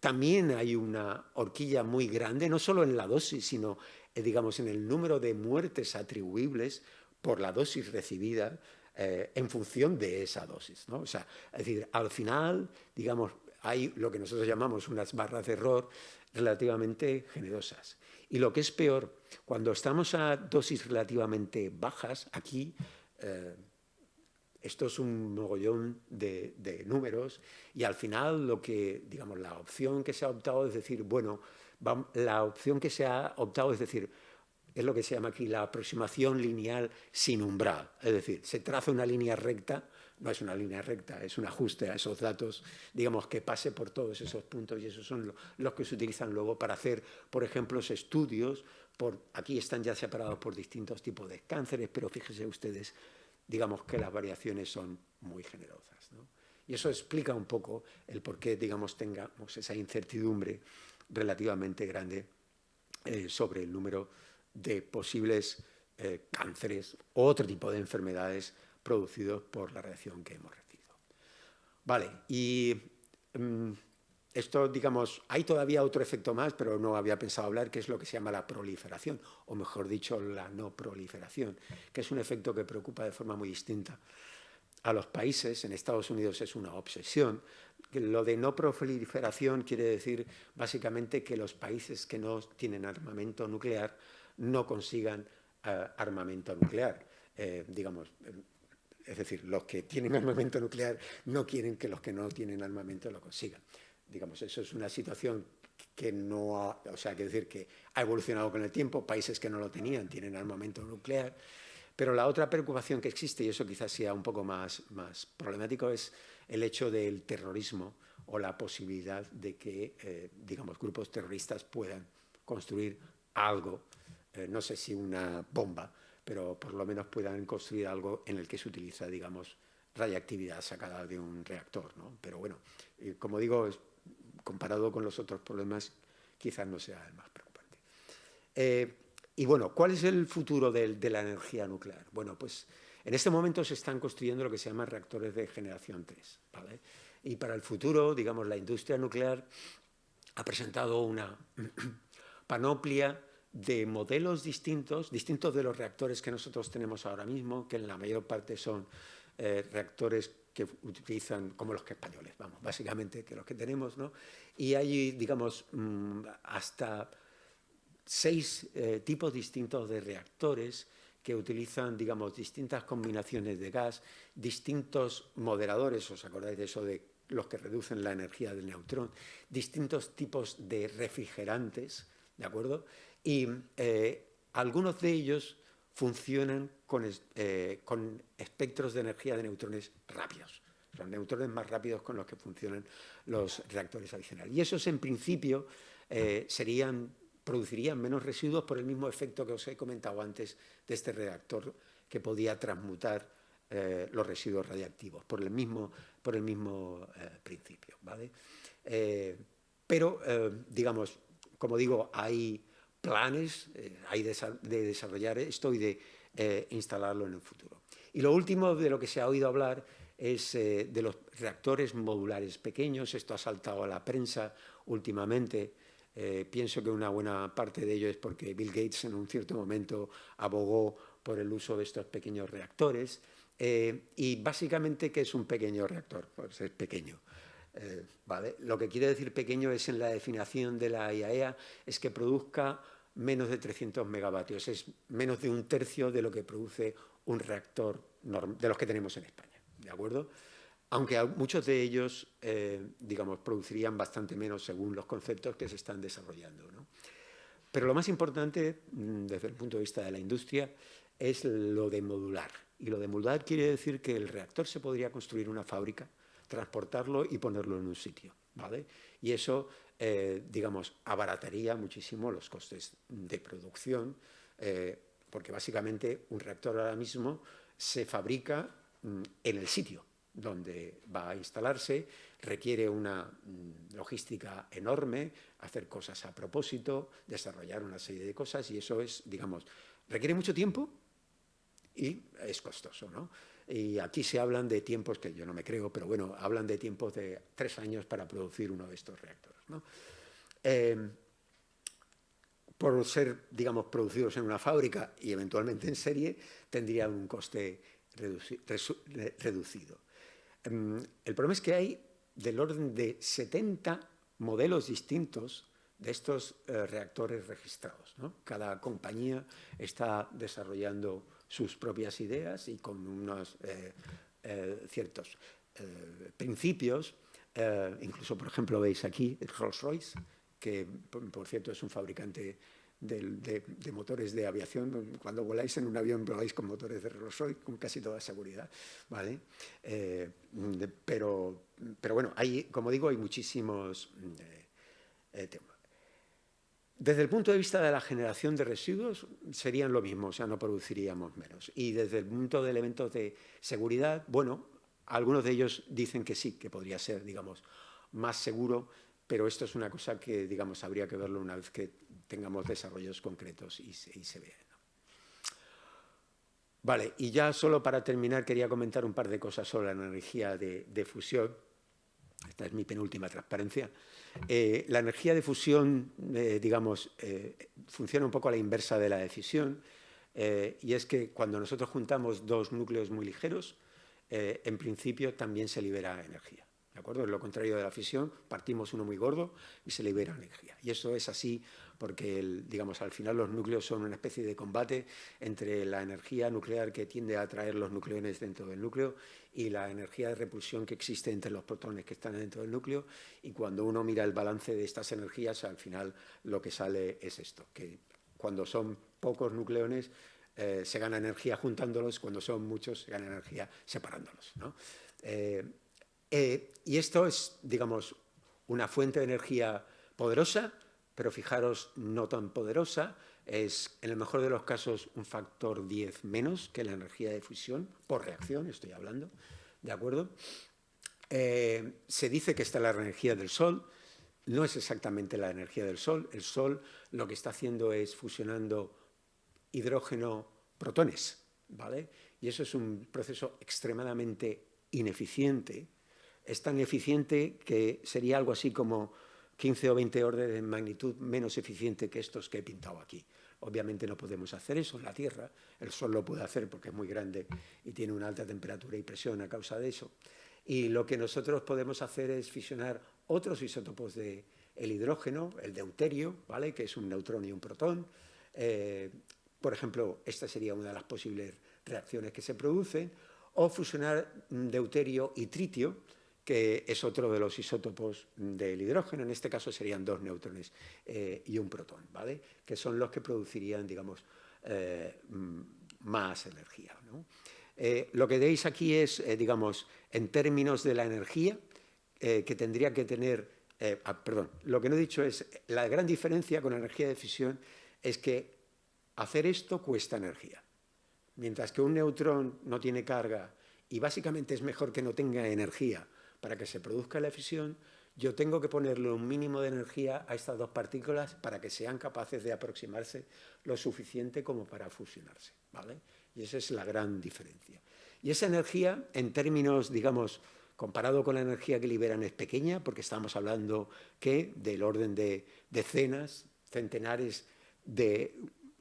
también hay una horquilla muy grande, no solo en la dosis, sino, digamos, en el número de muertes atribuibles por la dosis recibida en función de esa dosis, ¿no? O sea, es decir, al final, digamos, hay lo que nosotros llamamos unas barras de error relativamente generosas. Y lo que es peor, cuando estamos a dosis relativamente bajas, aquí, esto es un mogollón de números y al final lo que, digamos, la opción que se ha optado es decir, bueno, la opción que se ha optado es decir, es lo que se llama aquí la aproximación lineal sin umbral. Es decir, se traza una línea recta, no es una línea recta, es un ajuste a esos datos, digamos, que pase por todos esos puntos y esos son los que se utilizan luego para hacer, por ejemplo, estudios. Aquí están ya separados por distintos tipos de cánceres, pero fíjense ustedes, digamos, que las variaciones son muy generosas, ¿no? Y eso explica un poco el por qué, digamos, tengamos esa incertidumbre relativamente grande sobre el número de posibles cánceres u otro tipo de enfermedades producidos por la radiación que hemos recibido. Vale, y esto, digamos, hay todavía otro efecto más, pero no había pensado hablar, que es lo que se llama la proliferación, o mejor dicho, la no proliferación, que es un efecto que preocupa de forma muy distinta a los países. En Estados Unidos es una obsesión. Lo de no proliferación quiere decir básicamente que los países que no tienen armamento nuclear no consigan armamento nuclear. Digamos, es decir, los que tienen armamento nuclear no quieren que los que no tienen armamento lo consigan. Digamos, eso es una situación que no ha, o sea, que decir que ha evolucionado con el tiempo. Países que no lo tenían tienen armamento nuclear. Pero la otra preocupación que existe, y eso quizás sea un poco más problemático, es el hecho del terrorismo o la posibilidad de que, digamos, grupos terroristas puedan construir algo, no sé si una bomba, pero por lo menos puedan construir algo en el que se utiliza, digamos, radiactividad sacada de un reactor, ¿no? Pero bueno, como digo, comparado con los otros problemas, quizás no sea el más preocupante. Y bueno, ¿cuál es el futuro de la energía nuclear? Bueno, pues en este momento se están construyendo lo que se llaman reactores de generación 3, ¿vale? Y para el futuro, digamos, la industria nuclear ha presentado una panoplia de modelos distintos de los reactores que nosotros tenemos ahora mismo, que en la mayor parte son reactores que utilizan, como los que españoles, vamos, básicamente, que los que tenemos, ¿no? Y hay, digamos, hasta 6 tipos distintos de reactores que utilizan, digamos, distintas combinaciones de gas, distintos moderadores, ¿os acordáis de eso de los que reducen la energía del neutrón? Distintos tipos de refrigerantes, ¿de acuerdo? Y algunos de ellos funcionan con espectros de energía de neutrones rápidos. Los neutrones más rápidos con los que funcionan los reactores adicionales. Y esos, en principio, producirían menos residuos por el mismo efecto que os he comentado antes de este reactor que podía transmutar los residuos radiactivos por el mismo principio, ¿vale? Pero, digamos, como digo, hay planes de desarrollar esto y de instalarlo en el futuro. Y lo último de lo que se ha oído hablar es de los reactores modulares pequeños. Esto ha saltado a la prensa últimamente. Pienso que una buena parte de ello es porque Bill Gates en un cierto momento abogó por el uso de estos pequeños reactores. Y básicamente, ¿qué es un pequeño reactor? Pues es pequeño. ¿Vale? Lo que quiere decir pequeño es, en la definición de la IAEA, es que produzca menos de 300 megavatios. Es menos de un tercio de lo que produce un reactor de los que tenemos en España. ¿De acuerdo? Aunque muchos de ellos, digamos, producirían bastante menos según los conceptos que se están desarrollando, ¿no? Pero lo más importante, desde el punto de vista de la industria, es lo de modular. Y lo de modular quiere decir que el reactor se podría construir en una fábrica, transportarlo y ponerlo en un sitio, ¿vale? Y eso, digamos, abarataría muchísimo los costes de producción, porque básicamente un reactor ahora mismo se fabrica en el sitio donde va a instalarse, requiere una logística enorme, hacer cosas a propósito, desarrollar una serie de cosas, y eso es, digamos, requiere mucho tiempo y es costoso, ¿no? Y aquí se hablan de tiempos que yo no me creo, pero bueno, hablan de tiempos de 3 años para producir uno de estos reactores, ¿no? Por ser, digamos, producidos en una fábrica y eventualmente en serie, tendrían un coste reducido. El problema es que hay del orden de 70 modelos distintos de estos reactores registrados, ¿no? Cada compañía está desarrollando sus propias ideas y con unos ciertos principios. Incluso, por ejemplo, veis aquí Rolls-Royce, que por cierto es un fabricante de motores de aviación. Cuando voláis en un avión voláis con motores de Rolls-Royce con casi toda seguridad, ¿vale? Pero bueno, como digo, hay muchísimos temas. Desde el punto de vista de la generación de residuos serían lo mismo, o sea, no produciríamos menos. Y desde el punto de elementos de seguridad, bueno, algunos de ellos dicen que sí, que podría ser, digamos, más seguro, pero esto es una cosa que, digamos, habría que verlo una vez que tengamos desarrollos concretos y se vea, ¿no? Vale, y ya solo para terminar quería comentar un par de cosas sobre la energía de fusión. esta es mi penúltima transparencia, la energía de fusión, digamos, funciona un poco a la inversa de la de fisión, y es que cuando nosotros juntamos dos núcleos muy ligeros, en principio también se libera energía. ¿De acuerdo? Es lo contrario de la fisión, partimos uno muy gordo y se libera energía. Y eso es así porque, digamos, al final los núcleos son una especie de combate entre la energía nuclear que tiende a atraer los nucleones dentro del núcleo y la energía de repulsión que existe entre los protones que están dentro del núcleo. Y cuando uno mira el balance de estas energías, al final lo que sale es esto, que cuando son pocos nucleones se gana energía juntándolos, cuando son muchos se gana energía separándolos, ¿no? Y esto es, digamos, una fuente de energía poderosa, pero fijaros, no tan poderosa. Es, en el mejor de los casos, un factor 10 menos que la energía de fusión, por reacción estoy hablando, ¿de acuerdo? Se dice que esta es la energía del Sol. No es exactamente la energía del Sol. El Sol lo que está haciendo es fusionando hidrógeno-protones, ¿vale? Y eso es un proceso extremadamente ineficiente. Es tan eficiente que sería algo así como 15 o 20 órdenes de magnitud menos eficiente que estos que he pintado aquí. Obviamente no podemos hacer eso en la Tierra, el Sol lo puede hacer porque es muy grande y tiene una alta temperatura y presión a causa de eso. Y lo que nosotros podemos hacer es fisionar otros isótopos del hidrógeno, el deuterio, ¿vale? Que es un neutrón y un protón. Por ejemplo, esta sería una de las posibles reacciones que se producen, o fusionar deuterio y tritio, que es otro de los isótopos del hidrógeno. En este caso serían dos neutrones y un protón, ¿vale? Que son los que producirían, digamos, más energía, ¿no? Lo que veis aquí es, digamos, en términos de la energía que tendría que tener... perdón, lo que no he dicho es, la gran diferencia con la energía de fisión es que hacer esto cuesta energía. Mientras que un neutrón no tiene carga y básicamente es mejor que no tenga energía para que se produzca la fisión, yo tengo que ponerle un mínimo de energía a estas dos partículas para que sean capaces de aproximarse lo suficiente como para fusionarse, ¿vale? Y esa es la gran diferencia. Y esa energía, en términos, digamos, comparado con la energía que liberan, es pequeña, porque estamos hablando que del orden de decenas, centenares de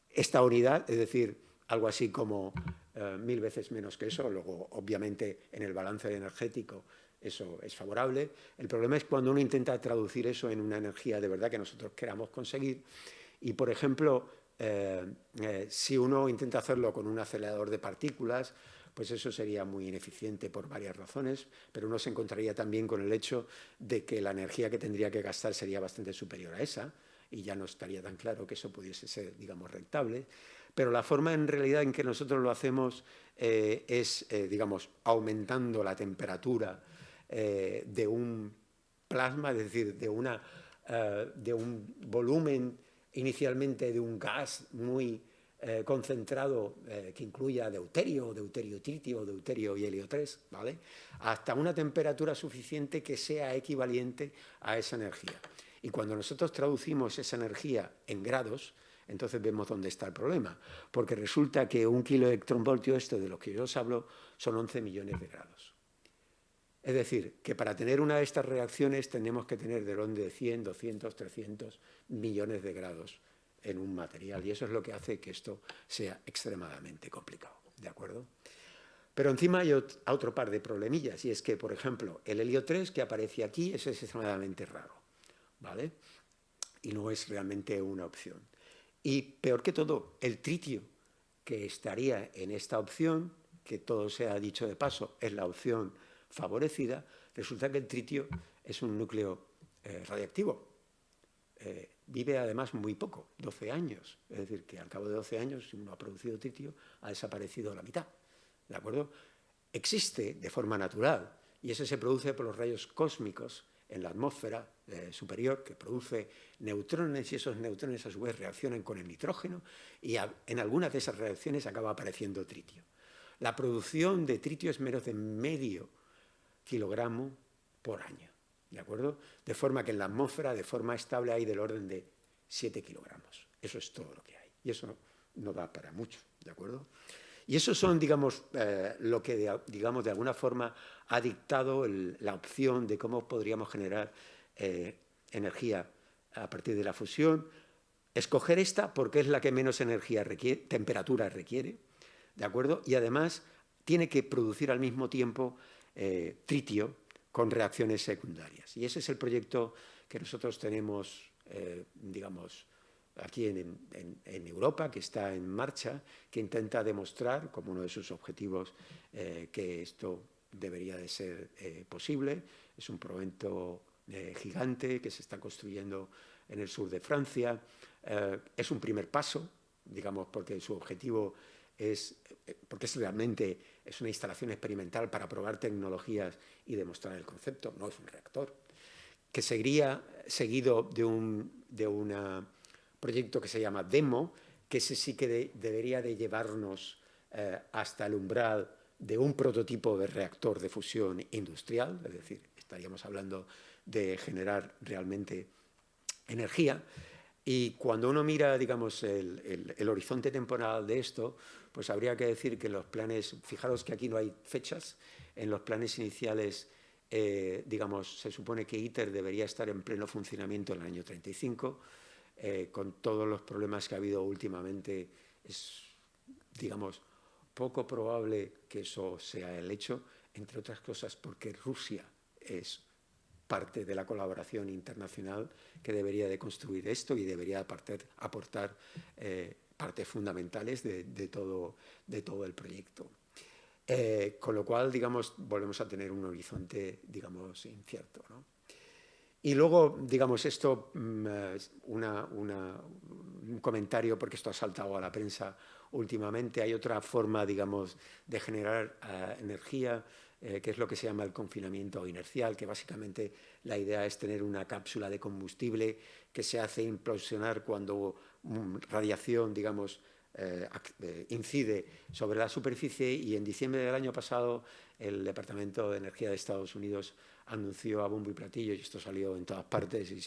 esta unidad, es decir, algo así como 1000 veces menos que eso. Luego, obviamente, en el balance energético eso es favorable. El problema es cuando uno intenta traducir eso en una energía de verdad que nosotros queramos conseguir. Y, por ejemplo, si uno intenta hacerlo con un acelerador de partículas, pues eso sería muy ineficiente por varias razones, pero uno se encontraría también con el hecho de que la energía que tendría que gastar sería bastante superior a esa, y ya no estaría tan claro que eso pudiese ser, digamos, rentable. Pero la forma en realidad en que nosotros lo hacemos es, digamos, aumentando la temperatura de un plasma, es decir, de un volumen inicialmente de un gas muy concentrado que incluya deuterio, deuterio-tritio, deuterio y helio 3, ¿vale? Hasta una temperatura suficiente que sea equivalente a esa energía. Y cuando nosotros traducimos esa energía en grados, entonces vemos dónde está el problema, porque resulta que un kiloelectronvoltio, esto de lo que yo os hablo, son 11 millones de grados. Es decir, que para tener una de estas reacciones tenemos que tener del orden de 100, 200, 300 millones de grados en un material, y eso es lo que hace que esto sea extremadamente complicado, ¿de acuerdo? Pero encima hay otro par de problemillas, y es que, por ejemplo, el helio 3 que aparece aquí es extremadamente raro, ¿vale? Y no es realmente una opción. Y peor que todo, el tritio que estaría en esta opción, que todo sea dicho de paso, es la opción favorecida, resulta que el tritio es un núcleo radiactivo. Vive además muy poco, 12 años. Es decir, que al cabo de 12 años, si uno ha producido tritio, ha desaparecido la mitad. ¿De acuerdo? Existe de forma natural, y eso se produce por los rayos cósmicos en la atmósfera superior, que produce neutrones, y esos neutrones a su vez reaccionan con el nitrógeno, y en algunas de esas reacciones acaba apareciendo tritio. La producción de tritio es menos de medio kilogramo por año, ¿de acuerdo? De forma que en la atmósfera, de forma estable, hay del orden de 7 kilogramos. Eso es todo lo que hay, y eso no da para mucho, ¿de acuerdo? Y eso son, digamos, lo que, digamos, de alguna forma ha dictado la opción de cómo podríamos generar energía a partir de la fusión. Escoger esta porque es la que menos energía requiere, temperatura requiere, ¿de acuerdo? Y además tiene que producir al mismo tiempo tritio con reacciones secundarias. Y ese es el proyecto que nosotros tenemos, digamos, aquí en Europa, que está en marcha, que intenta demostrar, como uno de sus objetivos, que esto debería de ser posible. Es un proyecto gigante que se está construyendo en el sur de Francia. Es un primer paso, digamos, porque su objetivo es, porque realmente es una instalación experimental para probar tecnologías y demostrar el concepto, no es un reactor, que seguiría seguido de un proyecto que se llama DEMO, que ese sí que debería de llevarnos hasta el umbral de un prototipo de reactor de fusión industrial, es decir, estaríamos hablando de generar realmente energía. Y cuando uno mira, digamos, el horizonte temporal de esto, pues habría que decir que los planes, fijaros que aquí no hay fechas, en los planes iniciales, digamos, se supone que ITER debería estar en pleno funcionamiento en el año 35, con todos los problemas que ha habido últimamente, es, digamos, poco probable que eso sea el hecho, entre otras cosas porque Rusia es parte de la colaboración internacional que debería de construir esto y debería aportar partes fundamentales de todo el proyecto. Con lo cual, digamos, volvemos a tener un horizonte, digamos, incierto, ¿no? Y luego, digamos, esto, un comentario, porque esto ha saltado a la prensa últimamente. Hay otra forma, digamos, de generar energía, que es lo que se llama el confinamiento inercial, que básicamente la idea es tener una cápsula de combustible que se hace implosionar cuando radiación, digamos, incide sobre la superficie, y en diciembre del año pasado el Departamento de Energía de Estados Unidos anunció a bombo y platillo, y esto salió en todas partes y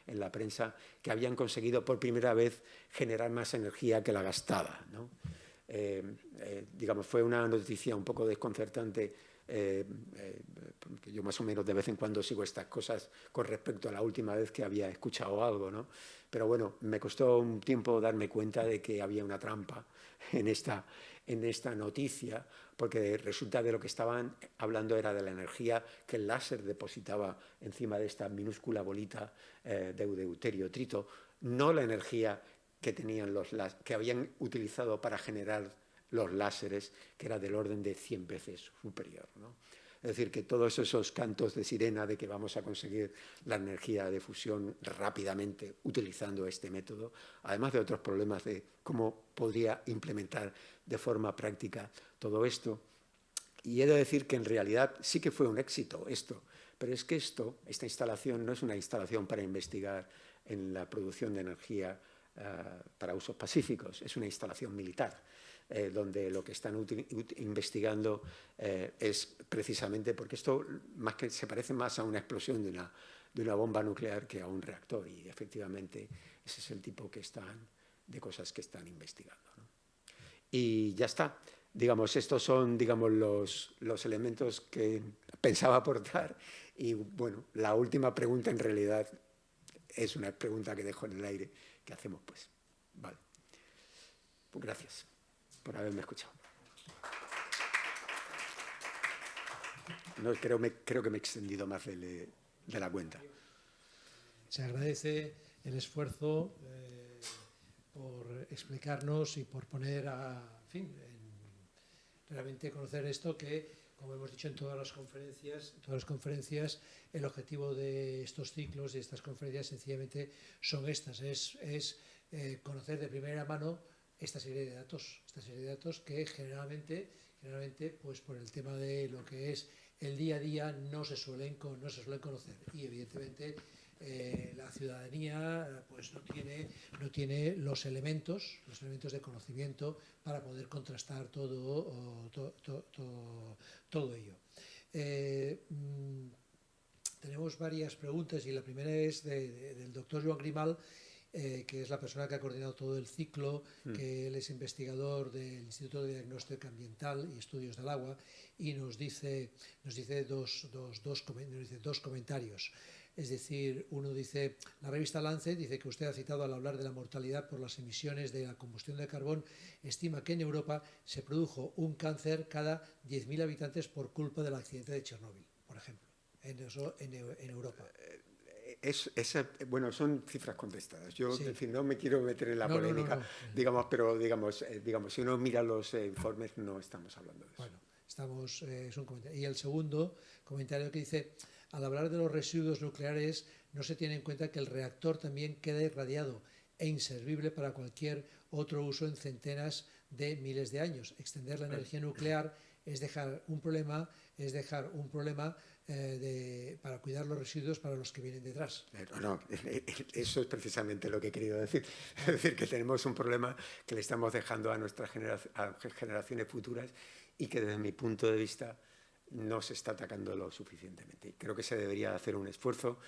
en la prensa, que habían conseguido por primera vez generar más energía que la gastada, ¿no? Digamos, fue una noticia un poco desconcertante, porque yo más o menos de vez en cuando sigo estas cosas con respecto a la última vez que había escuchado algo, ¿no? Pero bueno, me costó un tiempo darme cuenta de que había una trampa en esta noticia, porque resulta de lo que estaban hablando era de la energía que el láser depositaba encima de esta minúscula bolita de deuterio trito, no la energía que tenían que habían utilizado para generar los láseres, que era del orden de 100 veces superior, ¿no? Es decir, que todos esos cantos de sirena de que vamos a conseguir la energía de fusión rápidamente utilizando este método, además de otros problemas de cómo podría implementar de forma práctica todo esto. Y he de decir que en realidad sí que fue un éxito esto, pero es que esta instalación no es una instalación para investigar en la producción de energía para usos pacíficos, es una instalación militar, donde lo que están investigando es precisamente, porque esto más que se parece más a una explosión de una bomba nuclear que a un reactor, y efectivamente ese es el tipo de cosas que están investigando, ¿no? Y ya está. Digamos, estos son, digamos, los elementos que pensaba aportar. Y bueno, la última pregunta en realidad es una pregunta que dejo en el aire. ¿Qué hacemos, pues? Vale. Pues gracias por haberme escuchado. No, creo que me he extendido más de la cuenta. Se agradece el esfuerzo por explicarnos y por poner en fin, realmente conocer esto que, como hemos dicho en todas las conferencias, el objetivo de estos ciclos y estas conferencias sencillamente son estas, es conocer de primera mano esta serie de datos que generalmente pues por el tema de lo que es el día a día no se suelen conocer, y evidentemente la ciudadanía pues no tiene los elementos de conocimiento para poder contrastar todo ello. Tenemos varias preguntas, y la primera es del doctor Joan Grimal, que es la persona que ha coordinado todo el ciclo, que él es investigador del Instituto de Diagnóstico Ambiental y Estudios del Agua, y nos dice dos comentarios. Es decir, uno dice, la revista Lancet dice que usted ha citado al hablar de la mortalidad por las emisiones de la combustión de carbón, estima que en Europa se produjo un cáncer cada 10.000 habitantes por culpa del accidente de Chernóbil, por ejemplo, en Europa. Bueno, son cifras contestadas. Yo, Sí. en fin, no me quiero meter en la polémica, No. digamos, pero digamos, si uno mira los informes, no estamos hablando de eso. Bueno, es un comentario. Y el segundo comentario que dice, al hablar de los residuos nucleares, no se tiene en cuenta que el reactor también queda irradiado e inservible para cualquier otro uso en centenas de miles de años. Extender la energía nuclear es dejar un problema para cuidar los residuos para los que vienen detrás. No, eso es precisamente lo que he querido decir. Es decir, que tenemos un problema que le estamos dejando a nuestras generaciones futuras y que desde mi punto de vista no se está atacando lo suficientemente. Creo que se debería hacer un esfuerzo,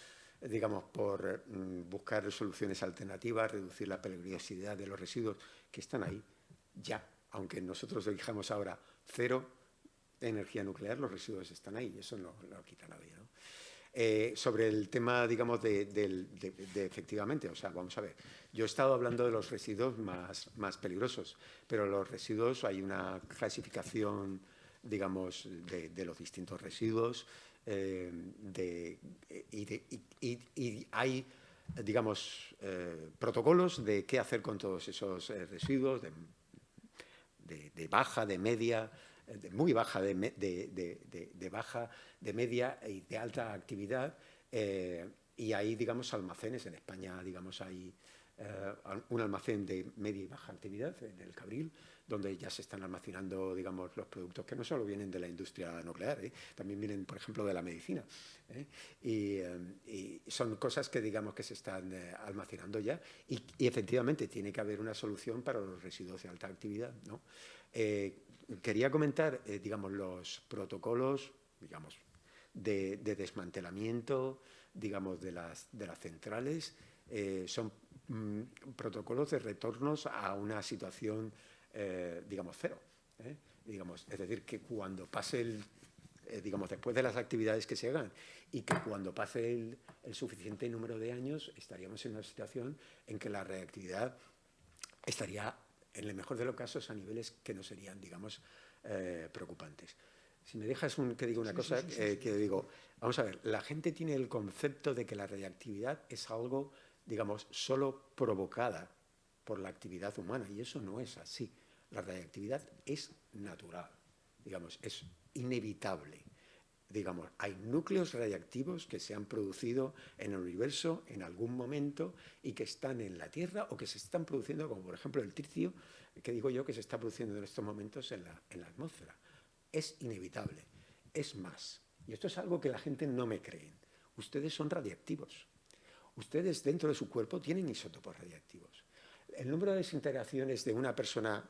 digamos, por buscar soluciones alternativas, reducir la peligrosidad de los residuos que están ahí ya. Aunque nosotros dijamos ahora cero energía nuclear, los residuos están ahí, eso no lo quita nadie, ¿no? Sobre el tema, digamos, de efectivamente, o sea, vamos a ver, yo he estado hablando de los residuos más peligrosos, pero los residuos, hay una clasificación, digamos, de los distintos residuos y hay, digamos, protocolos de qué hacer con todos esos residuos de baja, de media, de muy baja, de baja, de media y de alta actividad, y hay, digamos, almacenes. En España, digamos, hay un almacén de media y baja actividad en el Cabril, donde ya se están almacenando, digamos, los productos que no solo vienen de la industria nuclear, también vienen, por ejemplo, de la medicina, y son cosas que, digamos, que se están almacenando ya, y efectivamente tiene que haber una solución para los residuos de alta actividad, ¿no? Quería comentar, digamos, los protocolos, digamos, de desmantelamiento, digamos, de las centrales. Son protocolos de retornos a una situación, digamos, cero. Digamos, es decir, que cuando pase digamos, después de las actividades que se hagan y que cuando pase el suficiente número de años, estaríamos en una situación en que la reactividad estaría, en el mejor de los casos, a niveles que no serían, digamos, preocupantes. Si me dejas que diga una cosa, que digo, vamos a ver, la gente tiene el concepto de que la radiactividad es algo, digamos, solo provocada por la actividad humana, y eso no es así. La radiactividad es natural, digamos, es inevitable. Digamos, hay núcleos radiactivos que se han producido en el universo en algún momento y que están en la Tierra o que se están produciendo, como por ejemplo el tricio, que digo yo que se está produciendo en estos momentos en la atmósfera. Es inevitable. Es más, y esto es algo que la gente no me cree, ustedes son radiactivos. Ustedes dentro de su cuerpo tienen isótopos radiactivos. El número de desintegraciones de una persona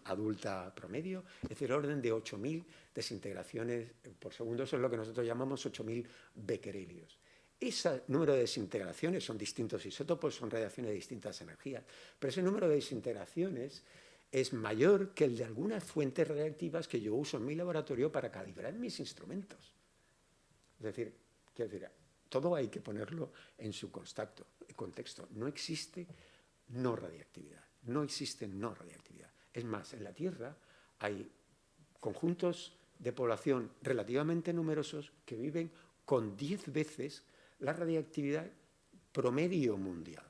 adulta promedio es del orden de 8.000 desintegraciones por segundo. Eso es lo que nosotros llamamos 8.000 becquerelios. Ese número de desintegraciones son distintos isótopos, son radiaciones de distintas energías, pero ese número de desintegraciones es mayor que el de algunas fuentes radiactivas que yo uso en mi laboratorio para calibrar mis instrumentos. Es decir, todo hay que ponerlo en su contexto. No existe no radiactividad. No existe no radiactividad. Es más, en la Tierra hay conjuntos de población relativamente numerosos que viven con 10 veces la radiactividad promedio mundial.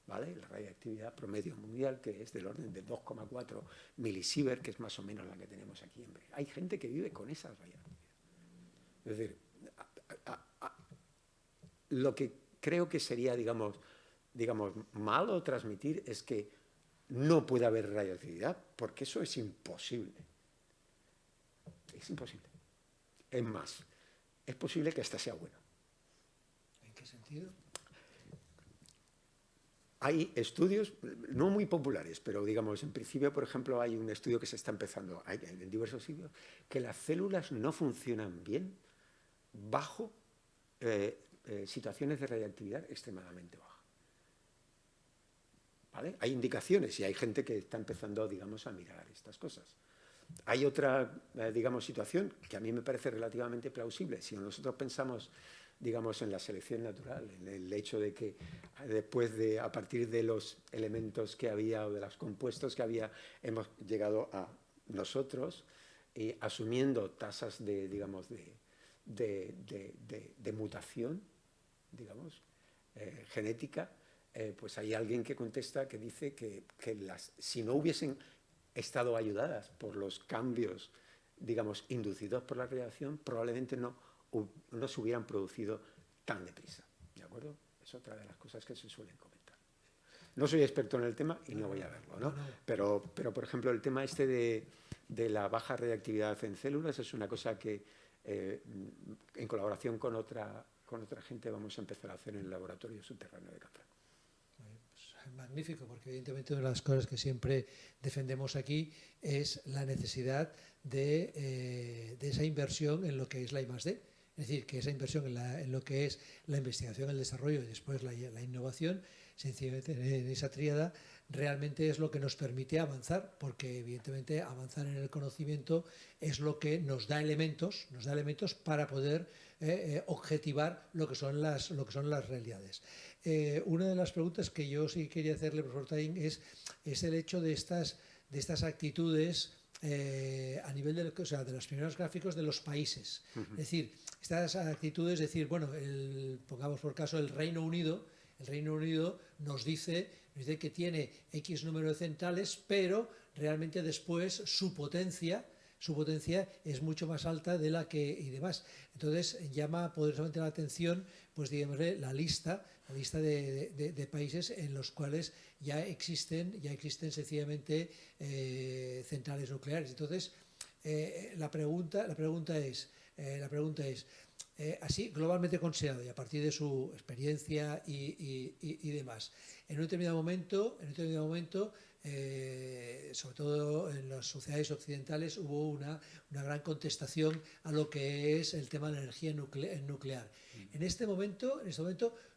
¿Vale? La radiactividad promedio mundial, que es del orden de 2,4 milisievert, que es más o menos la que tenemos aquí en Brest. Hay gente que vive con esa radiactividad. Es decir, lo que creo que sería, digamos, malo transmitir es que no puede haber radioactividad, porque eso es imposible. Es imposible. Es más, es posible que esta sea buena. ¿En qué sentido? Hay estudios, no muy populares, pero digamos, en principio, por ejemplo, hay un estudio que se está empezando en diversos sitios, que las células no funcionan bien bajo situaciones de radiactividad extremadamente baja. ¿vale? Hay indicaciones y hay gente que está empezando, digamos, a mirar estas cosas. Hay otra, digamos, situación que a mí me parece relativamente plausible. Si nosotros pensamos, digamos, en la selección natural, en el hecho de que a partir de los elementos que había o de los compuestos que había, hemos llegado a nosotros, asumiendo tasas de, digamos, de mutación, digamos, genética, pues hay alguien que contesta que dice que si no hubiesen estado ayudadas por los cambios, digamos, inducidos por la radiación, probablemente no se hubieran producido tan deprisa. ¿De acuerdo? Es otra de las cosas que se suelen comentar. No soy experto en el tema y no voy a verlo, ¿no? Pero por ejemplo, el tema este de la baja reactividad en células es una cosa que en colaboración con otra gente vamos a empezar a hacer en el laboratorio subterráneo de Canfranc. Magnífico, porque evidentemente una de las cosas que siempre defendemos aquí es la necesidad de esa inversión en lo que es la I+D. Es decir, que esa inversión en lo que es la investigación, el desarrollo y después la innovación, sencillamente en esa tríada, realmente es lo que nos permite avanzar, porque evidentemente avanzar en el conocimiento es lo que nos da elementos para poder objetivar lo que son las realidades. Una de las preguntas que yo sí quería hacerle, profesor Taín, es el hecho de estas actitudes a nivel de los primeros gráficos de los países. Es decir, estas actitudes, es decir, bueno, pongamos por caso el Reino Unido nos dice que tiene X número de centrales, pero realmente después su potencia es mucho más alta de la que y demás. Entonces llama poderosamente la atención, pues digamos, la lista de países en los cuales ya existen sencillamente centrales nucleares. Entonces la pregunta es así globalmente considerado y a partir de su experiencia y demás, en un determinado momento, sobre todo en las sociedades occidentales, hubo una gran contestación a lo que es el tema de la energía nuclear. En este momento,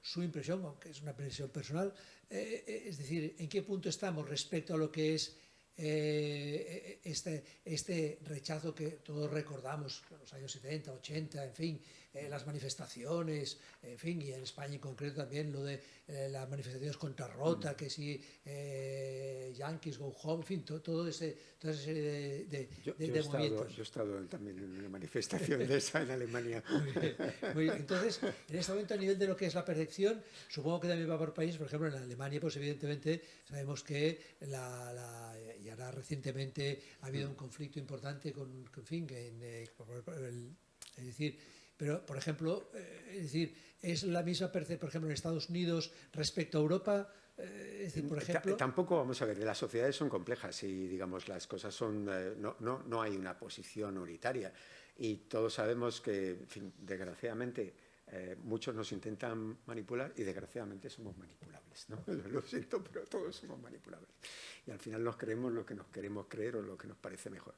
su impresión, aunque es una impresión personal, es decir, ¿en qué punto estamos respecto a lo que es este rechazo que todos recordamos en los años 70, 80, en fin, las manifestaciones, en fin, y en España en concreto también lo de las manifestaciones contra Rota, que si Yankees go home, en fin, toda esa serie de movimientos. Yo he estado también en una manifestación de esa en Alemania. Muy bien. Entonces, en este momento, a nivel de lo que es la percepción, supongo que también va por países, por ejemplo, en Alemania, pues evidentemente sabemos que y ahora recientemente ha habido un conflicto importante en fin, es decir, pero por ejemplo, es la misma percepción, por ejemplo, en Estados Unidos respecto a Europa. Es decir, por ejemplo, tampoco, vamos a ver, las sociedades son complejas y, digamos, las cosas son, no hay una posición unitaria y todos sabemos que, en fin, desgraciadamente, muchos nos intentan manipular y desgraciadamente somos manipulables, ¿no? Lo siento, pero todos somos manipulables. Y al final nos creemos lo que nos queremos creer o lo que nos parece mejor.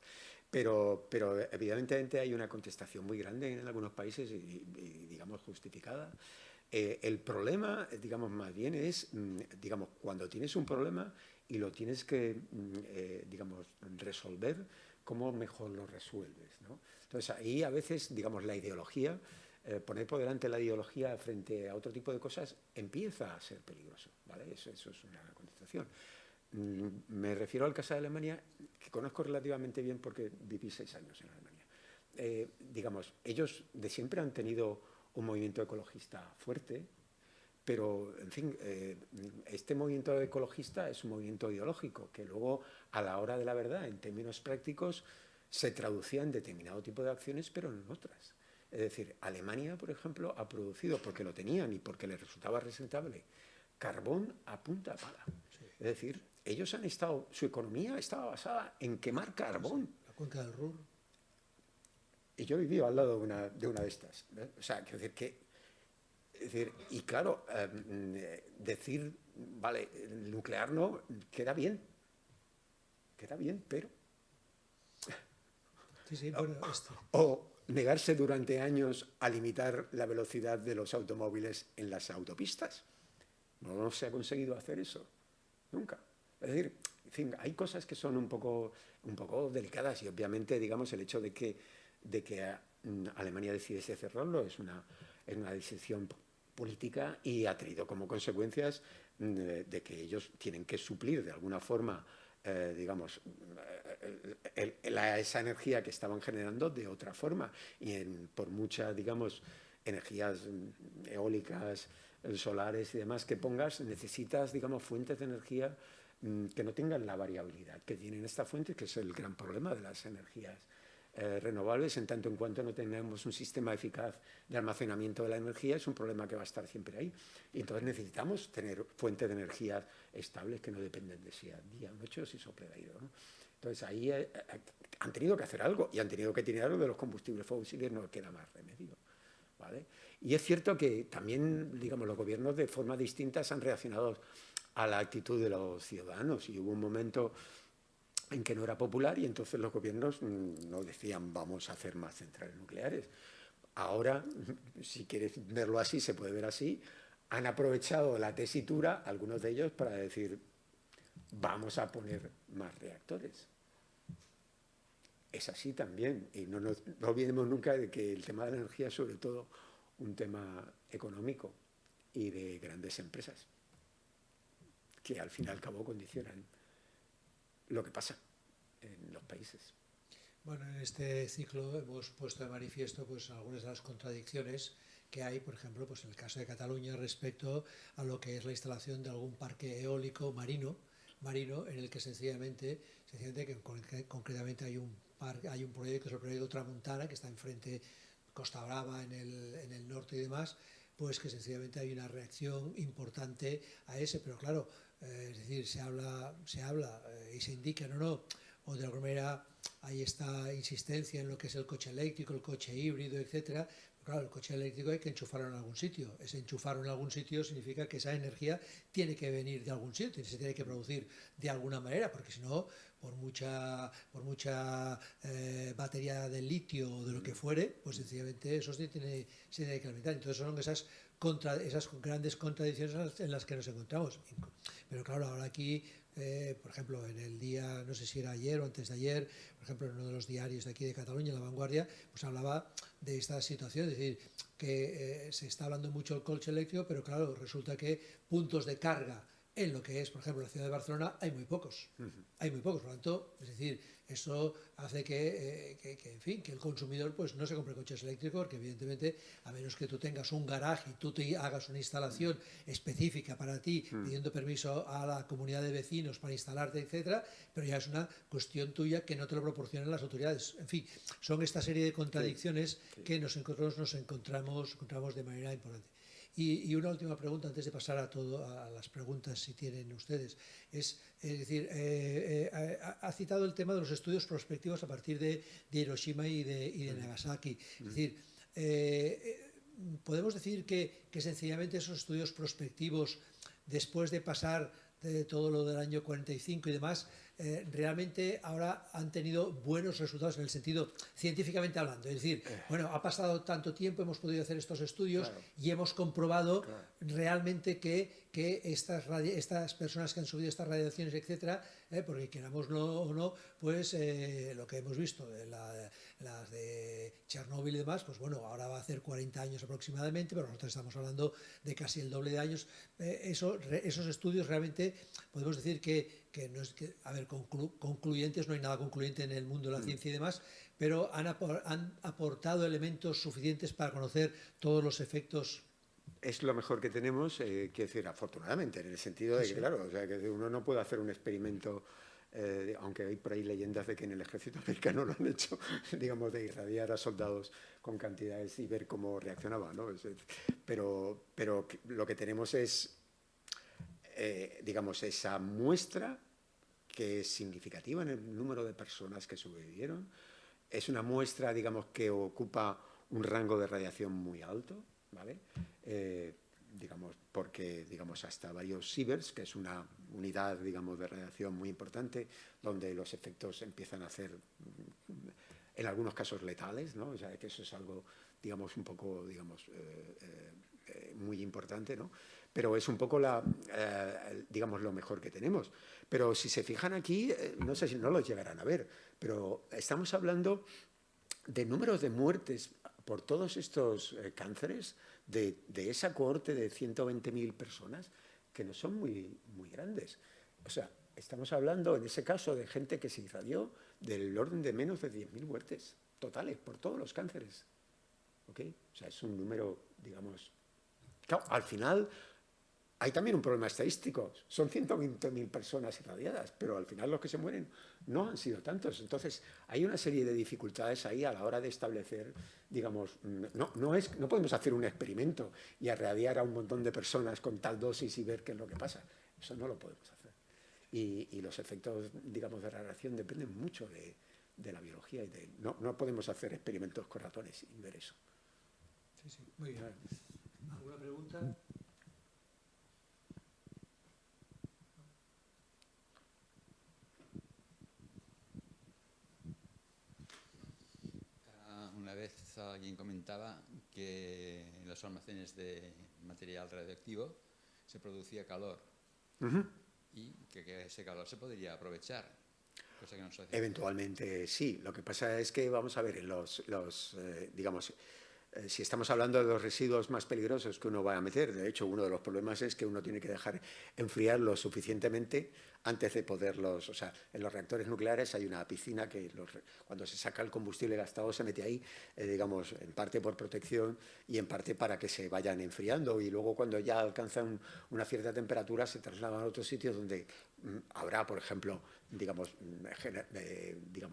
Pero evidentemente hay una contestación muy grande en algunos países y digamos, justificada. El problema, digamos, más bien es, digamos, cuando tienes un problema y lo tienes que, digamos, resolver, ¿cómo mejor lo resuelves, ¿no? Entonces, ahí a veces, digamos, la ideología, poner por delante la ideología frente a otro tipo de cosas empieza a ser peligroso, ¿vale? Eso es una contestación. Me refiero al caso de Alemania, que conozco relativamente bien porque viví 6 años en Alemania. Digamos, ellos de siempre han tenido un movimiento ecologista fuerte, pero, en fin, este movimiento ecologista es un movimiento ideológico que luego, a la hora de la verdad, en términos prácticos, se traducía en determinado tipo de acciones, pero en otras. Es decir, Alemania, por ejemplo, ha producido, porque lo tenían y porque les resultaba rentable, carbón a punta pala. Sí. Es decir, ellos han estado, su economía estaba basada en quemar carbón. La cuenca del Ruhr. Y yo he vivido al lado de una de estas. ¿Eh? O sea, quiero decir que... Es decir, y claro, decir, vale, el nuclear no, queda bien, pero... Sí, bueno, o negarse durante años a limitar la velocidad de los automóviles en las autopistas. No se ha conseguido hacer eso. nunca. Es decir, en fin, hay cosas que son un poco delicadas y obviamente, digamos, el hecho de que Alemania decidiese cerrarlo es una decisión política y ha traído como consecuencias de que ellos tienen que suplir de alguna forma, digamos, esa energía que estaban generando de otra forma. Y por muchas, digamos, energías eólicas, solares y demás que pongas, necesitas, digamos, fuentes de energía que no tengan la variabilidad que tienen estas fuentes, que es el gran problema de las energías renovables. En tanto en cuanto no tengamos un sistema eficaz de almacenamiento de la energía, es un problema que va a estar siempre ahí. Y entonces necesitamos tener fuentes de energía estables que no dependen de si a día, noche o si sopla el aire, ¿no? Entonces ahí han tenido que hacer algo y han tenido que tirar algo de los combustibles fósiles, no queda más remedio, ¿vale? Y es cierto que también, digamos, los gobiernos de forma distintas han reaccionado a la actitud de los ciudadanos y hubo un momento en que no era popular y entonces los gobiernos no decían vamos a hacer más centrales nucleares. Ahora, si quieres verlo así, se puede ver así, han aprovechado la tesitura, algunos de ellos, para decir vamos a poner más reactores. Es así también, y no olvidemos nunca de que el tema de la energía es sobre todo un tema económico y de grandes empresas, que al fin y al cabo condicionan lo que pasa en los países. Bueno, en este ciclo hemos puesto de manifiesto pues algunas de las contradicciones que hay, por ejemplo, pues en el caso de Cataluña respecto a lo que es la instalación de algún parque eólico marino en el que sencillamente que concretamente hay un proyecto, que es el proyecto Tramuntana, que está enfrente Costa Brava en el norte y demás, pues que sencillamente hay una reacción importante a ese, pero claro, es decir, se habla y se indica, o de alguna manera hay esta insistencia en lo que es el coche eléctrico, el coche híbrido, etcétera. Claro, el coche eléctrico hay que enchufarlo en algún sitio. Ese enchufarlo en algún sitio significa que esa energía tiene que venir de algún sitio, se tiene que producir de alguna manera, porque si no, por mucha batería de litio o de lo que fuere, pues sencillamente eso se tiene que alimentar. Entonces son esas grandes contradicciones en las que nos encontramos. Pero claro, ahora aquí, por ejemplo, en el día, no sé si era ayer o antes de ayer, por ejemplo, en uno de los diarios de aquí de Cataluña, La Vanguardia, pues hablaba de esta situación, es decir, que se está hablando mucho del coche eléctrico, pero claro, resulta que puntos de carga en lo que es, por ejemplo, la ciudad de Barcelona, hay muy pocos. Hay muy pocos, por lo tanto, es decir, eso hace en fin, que el consumidor pues no se compre coches eléctricos, porque evidentemente, a menos que tú tengas un garaje y tú te hagas una instalación específica para ti, pidiendo permiso a la comunidad de vecinos para instalarte, etcétera, pero ya es una cuestión tuya que no te lo proporcionan las autoridades. En fin, son esta serie de contradicciones que nosotros nos encontramos de manera importante. Y una última pregunta antes de pasar a las preguntas, si tienen ustedes, es decir, ha citado el tema de los estudios prospectivos a partir de Hiroshima y de Nagasaki. Es decir, podemos decir que sencillamente esos estudios prospectivos, después de pasar de todo lo del año 45 y demás, realmente ahora han tenido buenos resultados en el sentido científicamente hablando. Es decir, bueno, ha pasado tanto tiempo, hemos podido hacer estos estudios y hemos comprobado realmente que estas personas que han sufrido estas radiaciones, etcétera, porque querámoslo o no, pues lo que hemos visto de las de Chernóbil y demás, pues bueno, ahora va a hacer 40 años aproximadamente, pero nosotros estamos hablando de casi el doble de años. Esos estudios realmente podemos decir que no es que, a ver, concluyentes, no hay nada concluyente en el mundo de la ciencia y demás, pero han aportado elementos suficientes para conocer todos los efectos. Es lo mejor que tenemos, quiero decir, afortunadamente, en el sentido de que, claro, o sea, que uno no puede hacer un experimento, aunque hay por ahí leyendas de que en el ejército americano lo han hecho, digamos, de irradiar a soldados con cantidades y ver cómo reaccionaban, ¿no? Pero lo que tenemos es, digamos, esa muestra que es significativa en el número de personas que sobrevivieron. Es una muestra, digamos, que ocupa un rango de radiación muy alto, ¿vale? Digamos, porque, digamos, hasta varios sieverts, que es una unidad, digamos, de radiación muy importante, donde los efectos empiezan a ser, en algunos casos, letales, ¿no? O sea, que eso es algo, digamos, un poco, digamos, muy importante, ¿no? pero es un poco digamos, lo mejor que tenemos. Pero si se fijan aquí, no sé si no los llegarán a ver, pero estamos hablando de números de muertes por todos estos cánceres de esa cohorte de 120.000 personas que no son muy, muy grandes. O sea, estamos hablando en ese caso de gente que se irradió del orden de menos de 10.000 muertes totales por todos los cánceres. ¿Ok? O sea, es un número, digamos... Claro, al final hay también un problema estadístico. Son 120.000 personas irradiadas, pero al final los que se mueren no han sido tantos. Entonces, hay una serie de dificultades ahí a la hora de establecer, digamos, no podemos hacer un experimento y irradiar a un montón de personas con tal dosis y ver qué es lo que pasa. Eso no lo podemos hacer. Y los efectos, digamos, de radiación dependen mucho de la biología. No podemos hacer experimentos con ratones y ver eso. Sí, sí, muy bien. ¿Alguna pregunta? Una vez alguien comentaba que en los almacenes de material radioactivo se producía calor y que ese calor se podría aprovechar, cosa que no se hace. Eventualmente sí. Lo que pasa es que, vamos a ver, en digamos, si estamos hablando de los residuos más peligrosos que uno va a meter, de hecho, uno de los problemas es que uno tiene que dejar enfriarlos suficientemente antes de poderlos... O sea, en los reactores nucleares hay una piscina que cuando se saca el combustible gastado se mete ahí, digamos, en parte por protección y en parte para que se vayan enfriando, y luego cuando ya alcanzan una cierta temperatura se trasladan a otros sitios donde habrá, por ejemplo, digamos,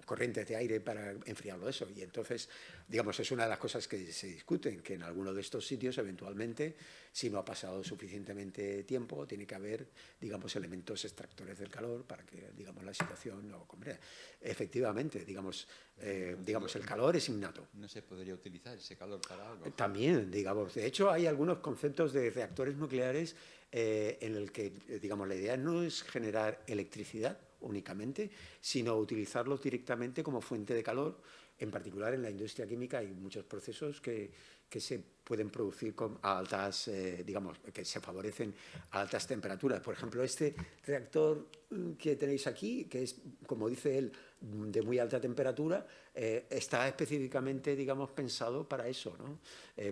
corrientes de aire para enfriarlo eso. Y entonces, digamos, es una de las cosas que se discuten, que en alguno de estos sitios, eventualmente, si no ha pasado suficientemente tiempo, tiene que haber, digamos, elementos extractores del calor para que, digamos, la situación no... Hombre, efectivamente, digamos, el calor es innato. ¿No se podría utilizar ese calor para algo? También, digamos, de hecho hay algunos conceptos de reactores nucleares en el que, digamos, la idea no es generar electricidad únicamente, sino utilizarlos directamente como fuente de calor. En particular en la industria química hay muchos procesos que se pueden producir a altas, digamos, que se favorecen a altas temperaturas. Por ejemplo, este reactor que tenéis aquí, que es, como dice él, de muy alta temperatura, está específicamente, digamos, pensado para eso, ¿no?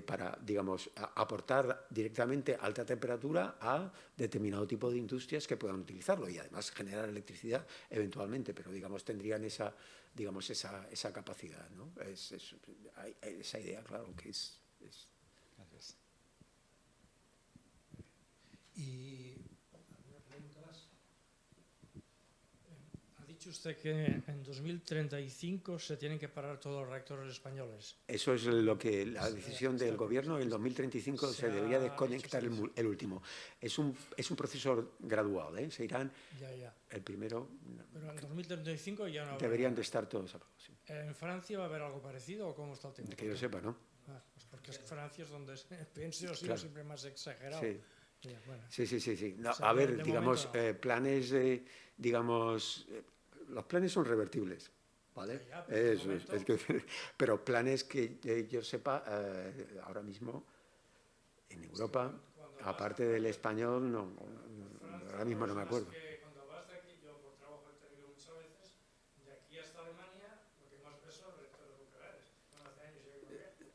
Para, digamos, aportar directamente alta temperatura a determinado tipo de industrias que puedan utilizarlo y además generar electricidad eventualmente, pero, digamos, tendrían esa capacidad, ¿no? Hay esa idea, claro, que es... Gracias. ¿Y alguna pregunta más? Ha dicho usted que en 2035 se tienen que parar todos los reactores españoles. Eso es lo que la decisión del gobierno. En 2035 se debería desconectar el último. Es un proceso gradual, ¿eh? Se irán el primero... Pero en 2035 ya no deberían de estar todos apagados. Sí. ¿En Francia va a haber algo parecido o cómo está el tema? Que yo sepa, ¿no? Pues porque Francia es donde pienso Claro. siempre más exagerado. Sí. Bueno. Sí. No, O sea, a ver, digamos, momento... planes, digamos, los planes son revertibles, ¿vale? Ya, pero, pero planes que yo sepa, ahora mismo en Europa, aparte del español, no, ahora mismo no me acuerdo. Cuando vas de aquí, yo por trabajo he tenido muchas veces, de aquí hasta Alemania, lo que más ves son reactores nucleares. Bueno, hace años yo creo que...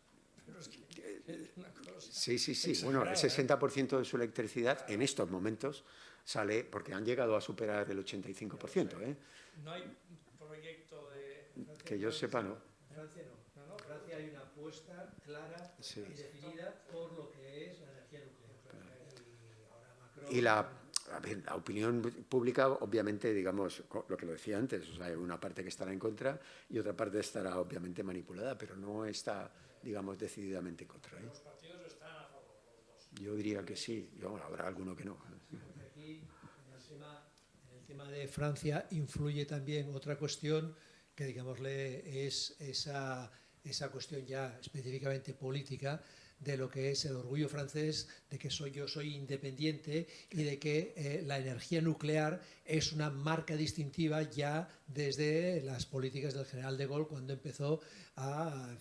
Pero es que es una cosa... Sí. Bueno, el 60% de su electricidad en estos momentos sale porque han llegado a superar el 85%. No hay proyecto de... Que yo sepa, no. En Francia no. En Francia hay una apuesta clara y definida por lo que es la energía nuclear. Y la opinión pública, obviamente, digamos, lo que lo decía antes, o sea, hay una parte que estará en contra y otra parte estará obviamente manipulada, pero no está, digamos, decididamente en contra. Los partidos están a favor, los dos. Yo diría que sí, habrá alguno que no. Aquí, en el tema de Francia, influye también otra cuestión que, digámosle, es esa cuestión ya específicamente política de lo que es el orgullo francés, de que yo soy independiente y de que la energía nuclear es una marca distintiva ya desde las políticas del general de Gaulle cuando empezó a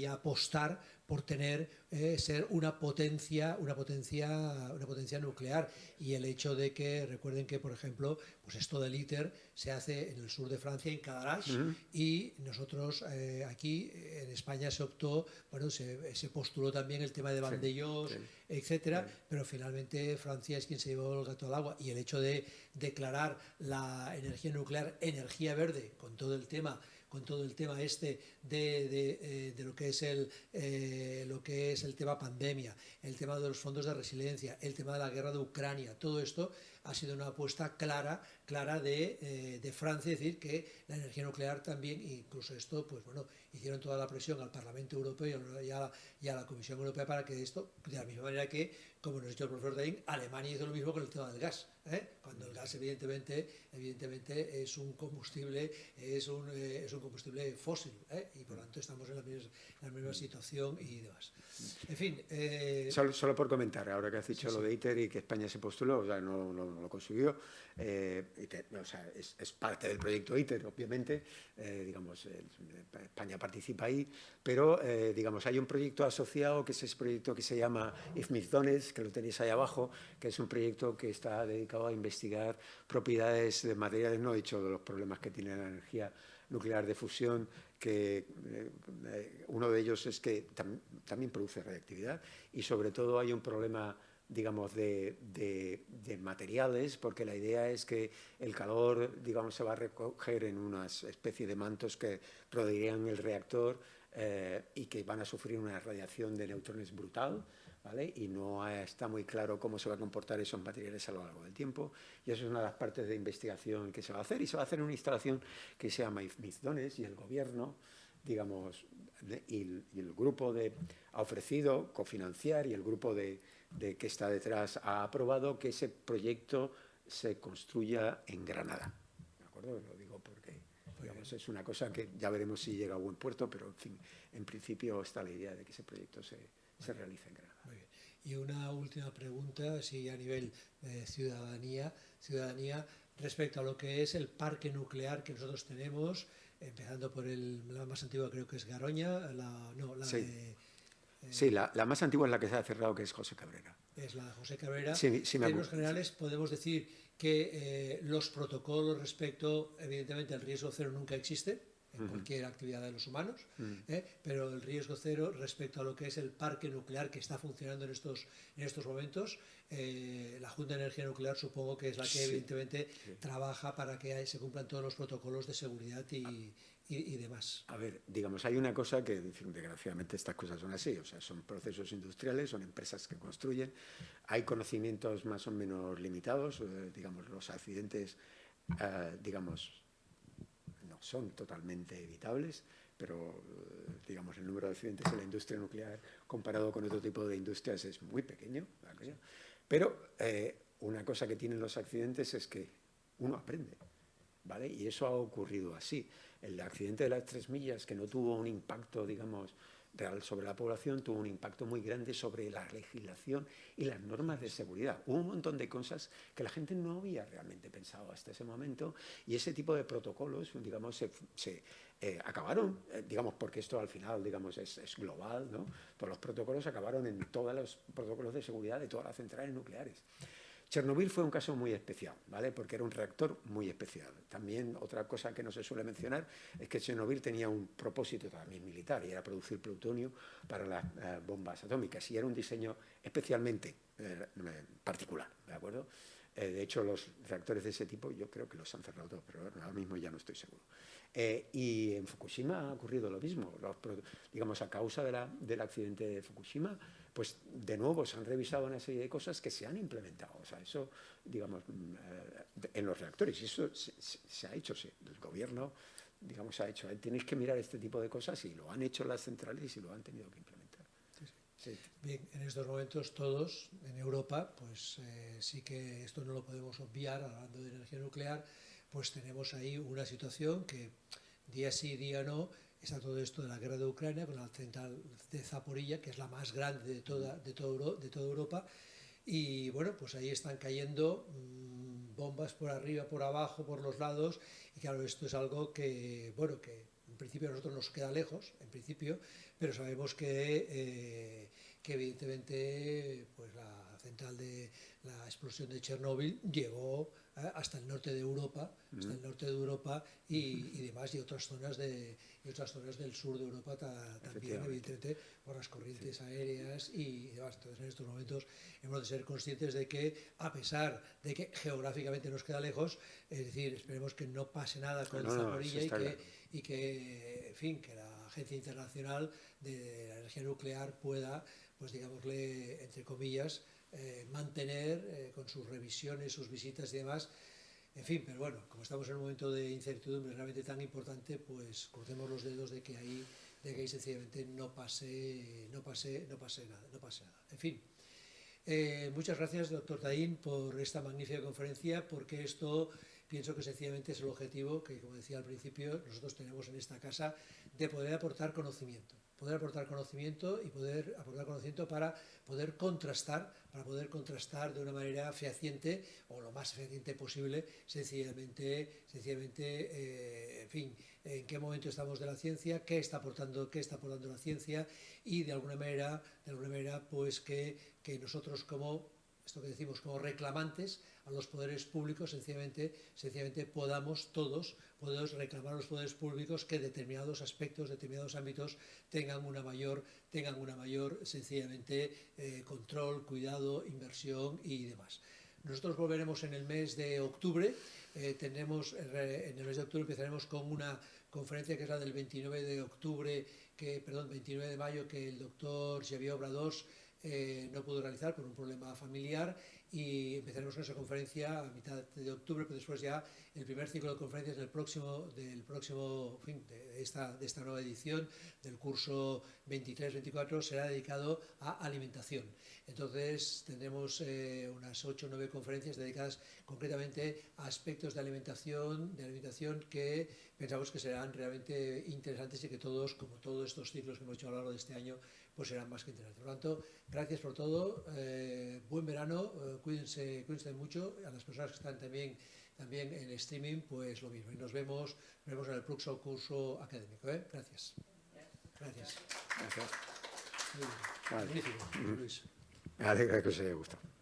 apostar por ser una potencia nuclear. Y el hecho de que, recuerden que, por ejemplo, pues esto del ITER se hace en el sur de Francia, en Cadarache, y nosotros aquí en España se optó, bueno, se postuló también el tema de Vandellós, etcétera, pero finalmente Francia es quien se llevó el gato al agua. Y el hecho de declarar la energía nuclear energía verde, con todo el tema este de lo que es el tema pandemia, el tema de los fondos de resiliencia, el tema de la guerra de Ucrania, todo esto ha sido una apuesta clara de Francia, es decir, que la energía nuclear también, incluso esto, pues bueno, hicieron toda la presión al Parlamento Europeo y a la Comisión Europea para que esto, de la misma manera que, como nos ha dicho el profesor Dain, Alemania hizo lo mismo con el tema del gas, cuando el gas evidentemente es un combustible, fósil, y por lo tanto estamos en la misma situación y demás. En fin. Solo por comentar, ahora que has dicho lo de ITER y que España se postuló, o sea, no lo consiguió, o sea, es parte del proyecto ITER, obviamente, digamos, España participa ahí, pero, digamos, hay un proyecto asociado, que es ese proyecto que se llama IFMIS Dones, que lo tenéis ahí abajo, que es un proyecto que está dedicado a investigar propiedades de materiales, no he dicho de los problemas que tiene la energía nuclear de fusión, que uno de ellos es que también produce radiactividad, y sobre todo hay un problema, digamos, de materiales, porque la idea es que el calor, digamos, se va a recoger en una especie de mantos que rodearían el reactor y que van a sufrir una radiación de neutrones brutal, ¿vale? Y no está muy claro cómo se va a comportar esos materiales a lo largo del tiempo, y eso es una de las partes de investigación que se va a hacer, y se va a hacer en una instalación que se llama IFMIS Dones, y el gobierno, digamos, y el grupo ha ofrecido cofinanciar, y el grupo que está detrás ha aprobado que ese proyecto se construya en Granada, ¿de acuerdo? Lo digo porque, digamos, es una cosa que ya veremos si llega a buen puerto, pero en fin, en principio está la idea de que ese proyecto se realice en Granada. Muy bien. Y una última pregunta, si a nivel ciudadanía, respecto a lo que es el parque nuclear que nosotros tenemos, empezando por la más antigua, creo que es Garoña, sí, la más antigua es la que se ha cerrado, que es José Cabrera. Es la José Cabrera. Sí, en términos generales, podemos decir que los protocolos respecto, evidentemente, el riesgo cero nunca existe en cualquier actividad de los humanos, pero el riesgo cero respecto a lo que es el parque nuclear que está funcionando en estos momentos, la Junta de Energía Nuclear supongo que es la que evidentemente trabaja para que se cumplan todos los protocolos de seguridad y demás. A ver, digamos, hay una cosa que, desgraciadamente, estas cosas son así, o sea, son procesos industriales, son empresas que construyen, hay conocimientos más o menos limitados, digamos, los accidentes, digamos, no son totalmente evitables, pero, digamos, el número de accidentes en la industria nuclear comparado con otro tipo de industrias es muy pequeño, ¿vale? Pero una cosa que tienen los accidentes es que uno aprende, ¿vale? Y eso ha ocurrido así. El accidente de las 3 millas, que no tuvo un impacto, digamos, real sobre la población, tuvo un impacto muy grande sobre la legislación y las normas de seguridad. Hubo un montón de cosas que la gente no había realmente pensado hasta ese momento, y ese tipo de protocolos, digamos, se acabaron, digamos, porque esto al final, digamos, es global, ¿no? Pues los protocolos acabaron en todos los protocolos de seguridad de todas las centrales nucleares. Chernobyl fue un caso muy especial, ¿vale? Porque era un reactor muy especial. También otra cosa que no se suele mencionar es que Chernobyl tenía un propósito también militar, y era producir plutonio para las bombas atómicas, y era un diseño especialmente particular, ¿de acuerdo? De hecho, los reactores de ese tipo yo creo que los han cerrado todos, pero ahora mismo ya no estoy seguro. Y en Fukushima ha ocurrido lo mismo. Digamos, a causa del accidente de Fukushima, pues de nuevo se han revisado una serie de cosas que se han implementado. O sea, eso, digamos, en los reactores, y eso se ha hecho, el gobierno, digamos, ha hecho. Tenéis que mirar este tipo de cosas, y lo han hecho las centrales y lo han tenido que implementar. Sí. Bien, en estos momentos todos en Europa, pues sí que esto no lo podemos obviar, hablando de energía nuclear, pues tenemos ahí una situación que día sí, día no, está todo esto de la guerra de Ucrania con la central de Zaporilla, que es la más grande de toda Europa, y bueno, pues ahí están cayendo bombas por arriba, por abajo, por los lados, y claro, esto es algo que, bueno, que en principio a nosotros nos queda lejos, en principio, pero sabemos que evidentemente pues la central de la explosión de Chernóbil llegó hasta el norte de Europa, y demás, y otras zonas del sur de Europa también, evidentemente, por las corrientes aéreas y demás. Entonces, en estos momentos hemos de ser conscientes de que, a pesar de que geográficamente nos queda lejos, es decir, esperemos que no pase nada con Zaporilla y que, en fin, que la Agencia Internacional de la Energía Nuclear pueda, pues digámosle, entre comillas, mantener con sus revisiones, sus visitas y demás. En fin, pero bueno, como estamos en un momento de incertidumbre realmente tan importante, pues crucemos los dedos de que ahí sencillamente no pase nada. En fin, muchas gracias, doctor Taín, por esta magnífica conferencia, porque esto pienso que sencillamente es el objetivo que, como decía al principio, nosotros tenemos en esta casa, de poder aportar conocimiento y poder aportar conocimiento para poder contrastar de una manera fehaciente o lo más fehaciente posible, sencillamente en fin, en qué momento estamos de la ciencia, qué está aportando la ciencia, y de alguna manera pues que nosotros, como esto que decimos, como reclamantes a los poderes públicos, sencillamente podamos reclamar a los poderes públicos que determinados aspectos, determinados ámbitos tengan una mayor sencillamente control, cuidado, inversión y demás. Nosotros volveremos en el mes de octubre. En el mes de octubre empezaremos con una conferencia que es la del 29 de mayo, que el doctor Xavier Obradors no pudo realizar por un problema familiar, y empezaremos con esa conferencia a mitad de octubre, pero después ya el primer ciclo de conferencias de esta nueva edición del curso 23-24 será dedicado a alimentación. Entonces tendremos unas 8 o 9 conferencias dedicadas concretamente a aspectos de alimentación que pensamos que serán realmente interesantes, y que todos, como todos estos ciclos que hemos hecho a lo largo de este año, pues serán más que interesantes. Por lo tanto, gracias por todo, buen verano, cuídense mucho. A las personas que están también en streaming, pues lo mismo, y nos vemos en el próximo curso académico. Gracias. Muy bien. Magnífico, Luis. Me alegra que os haya gustado.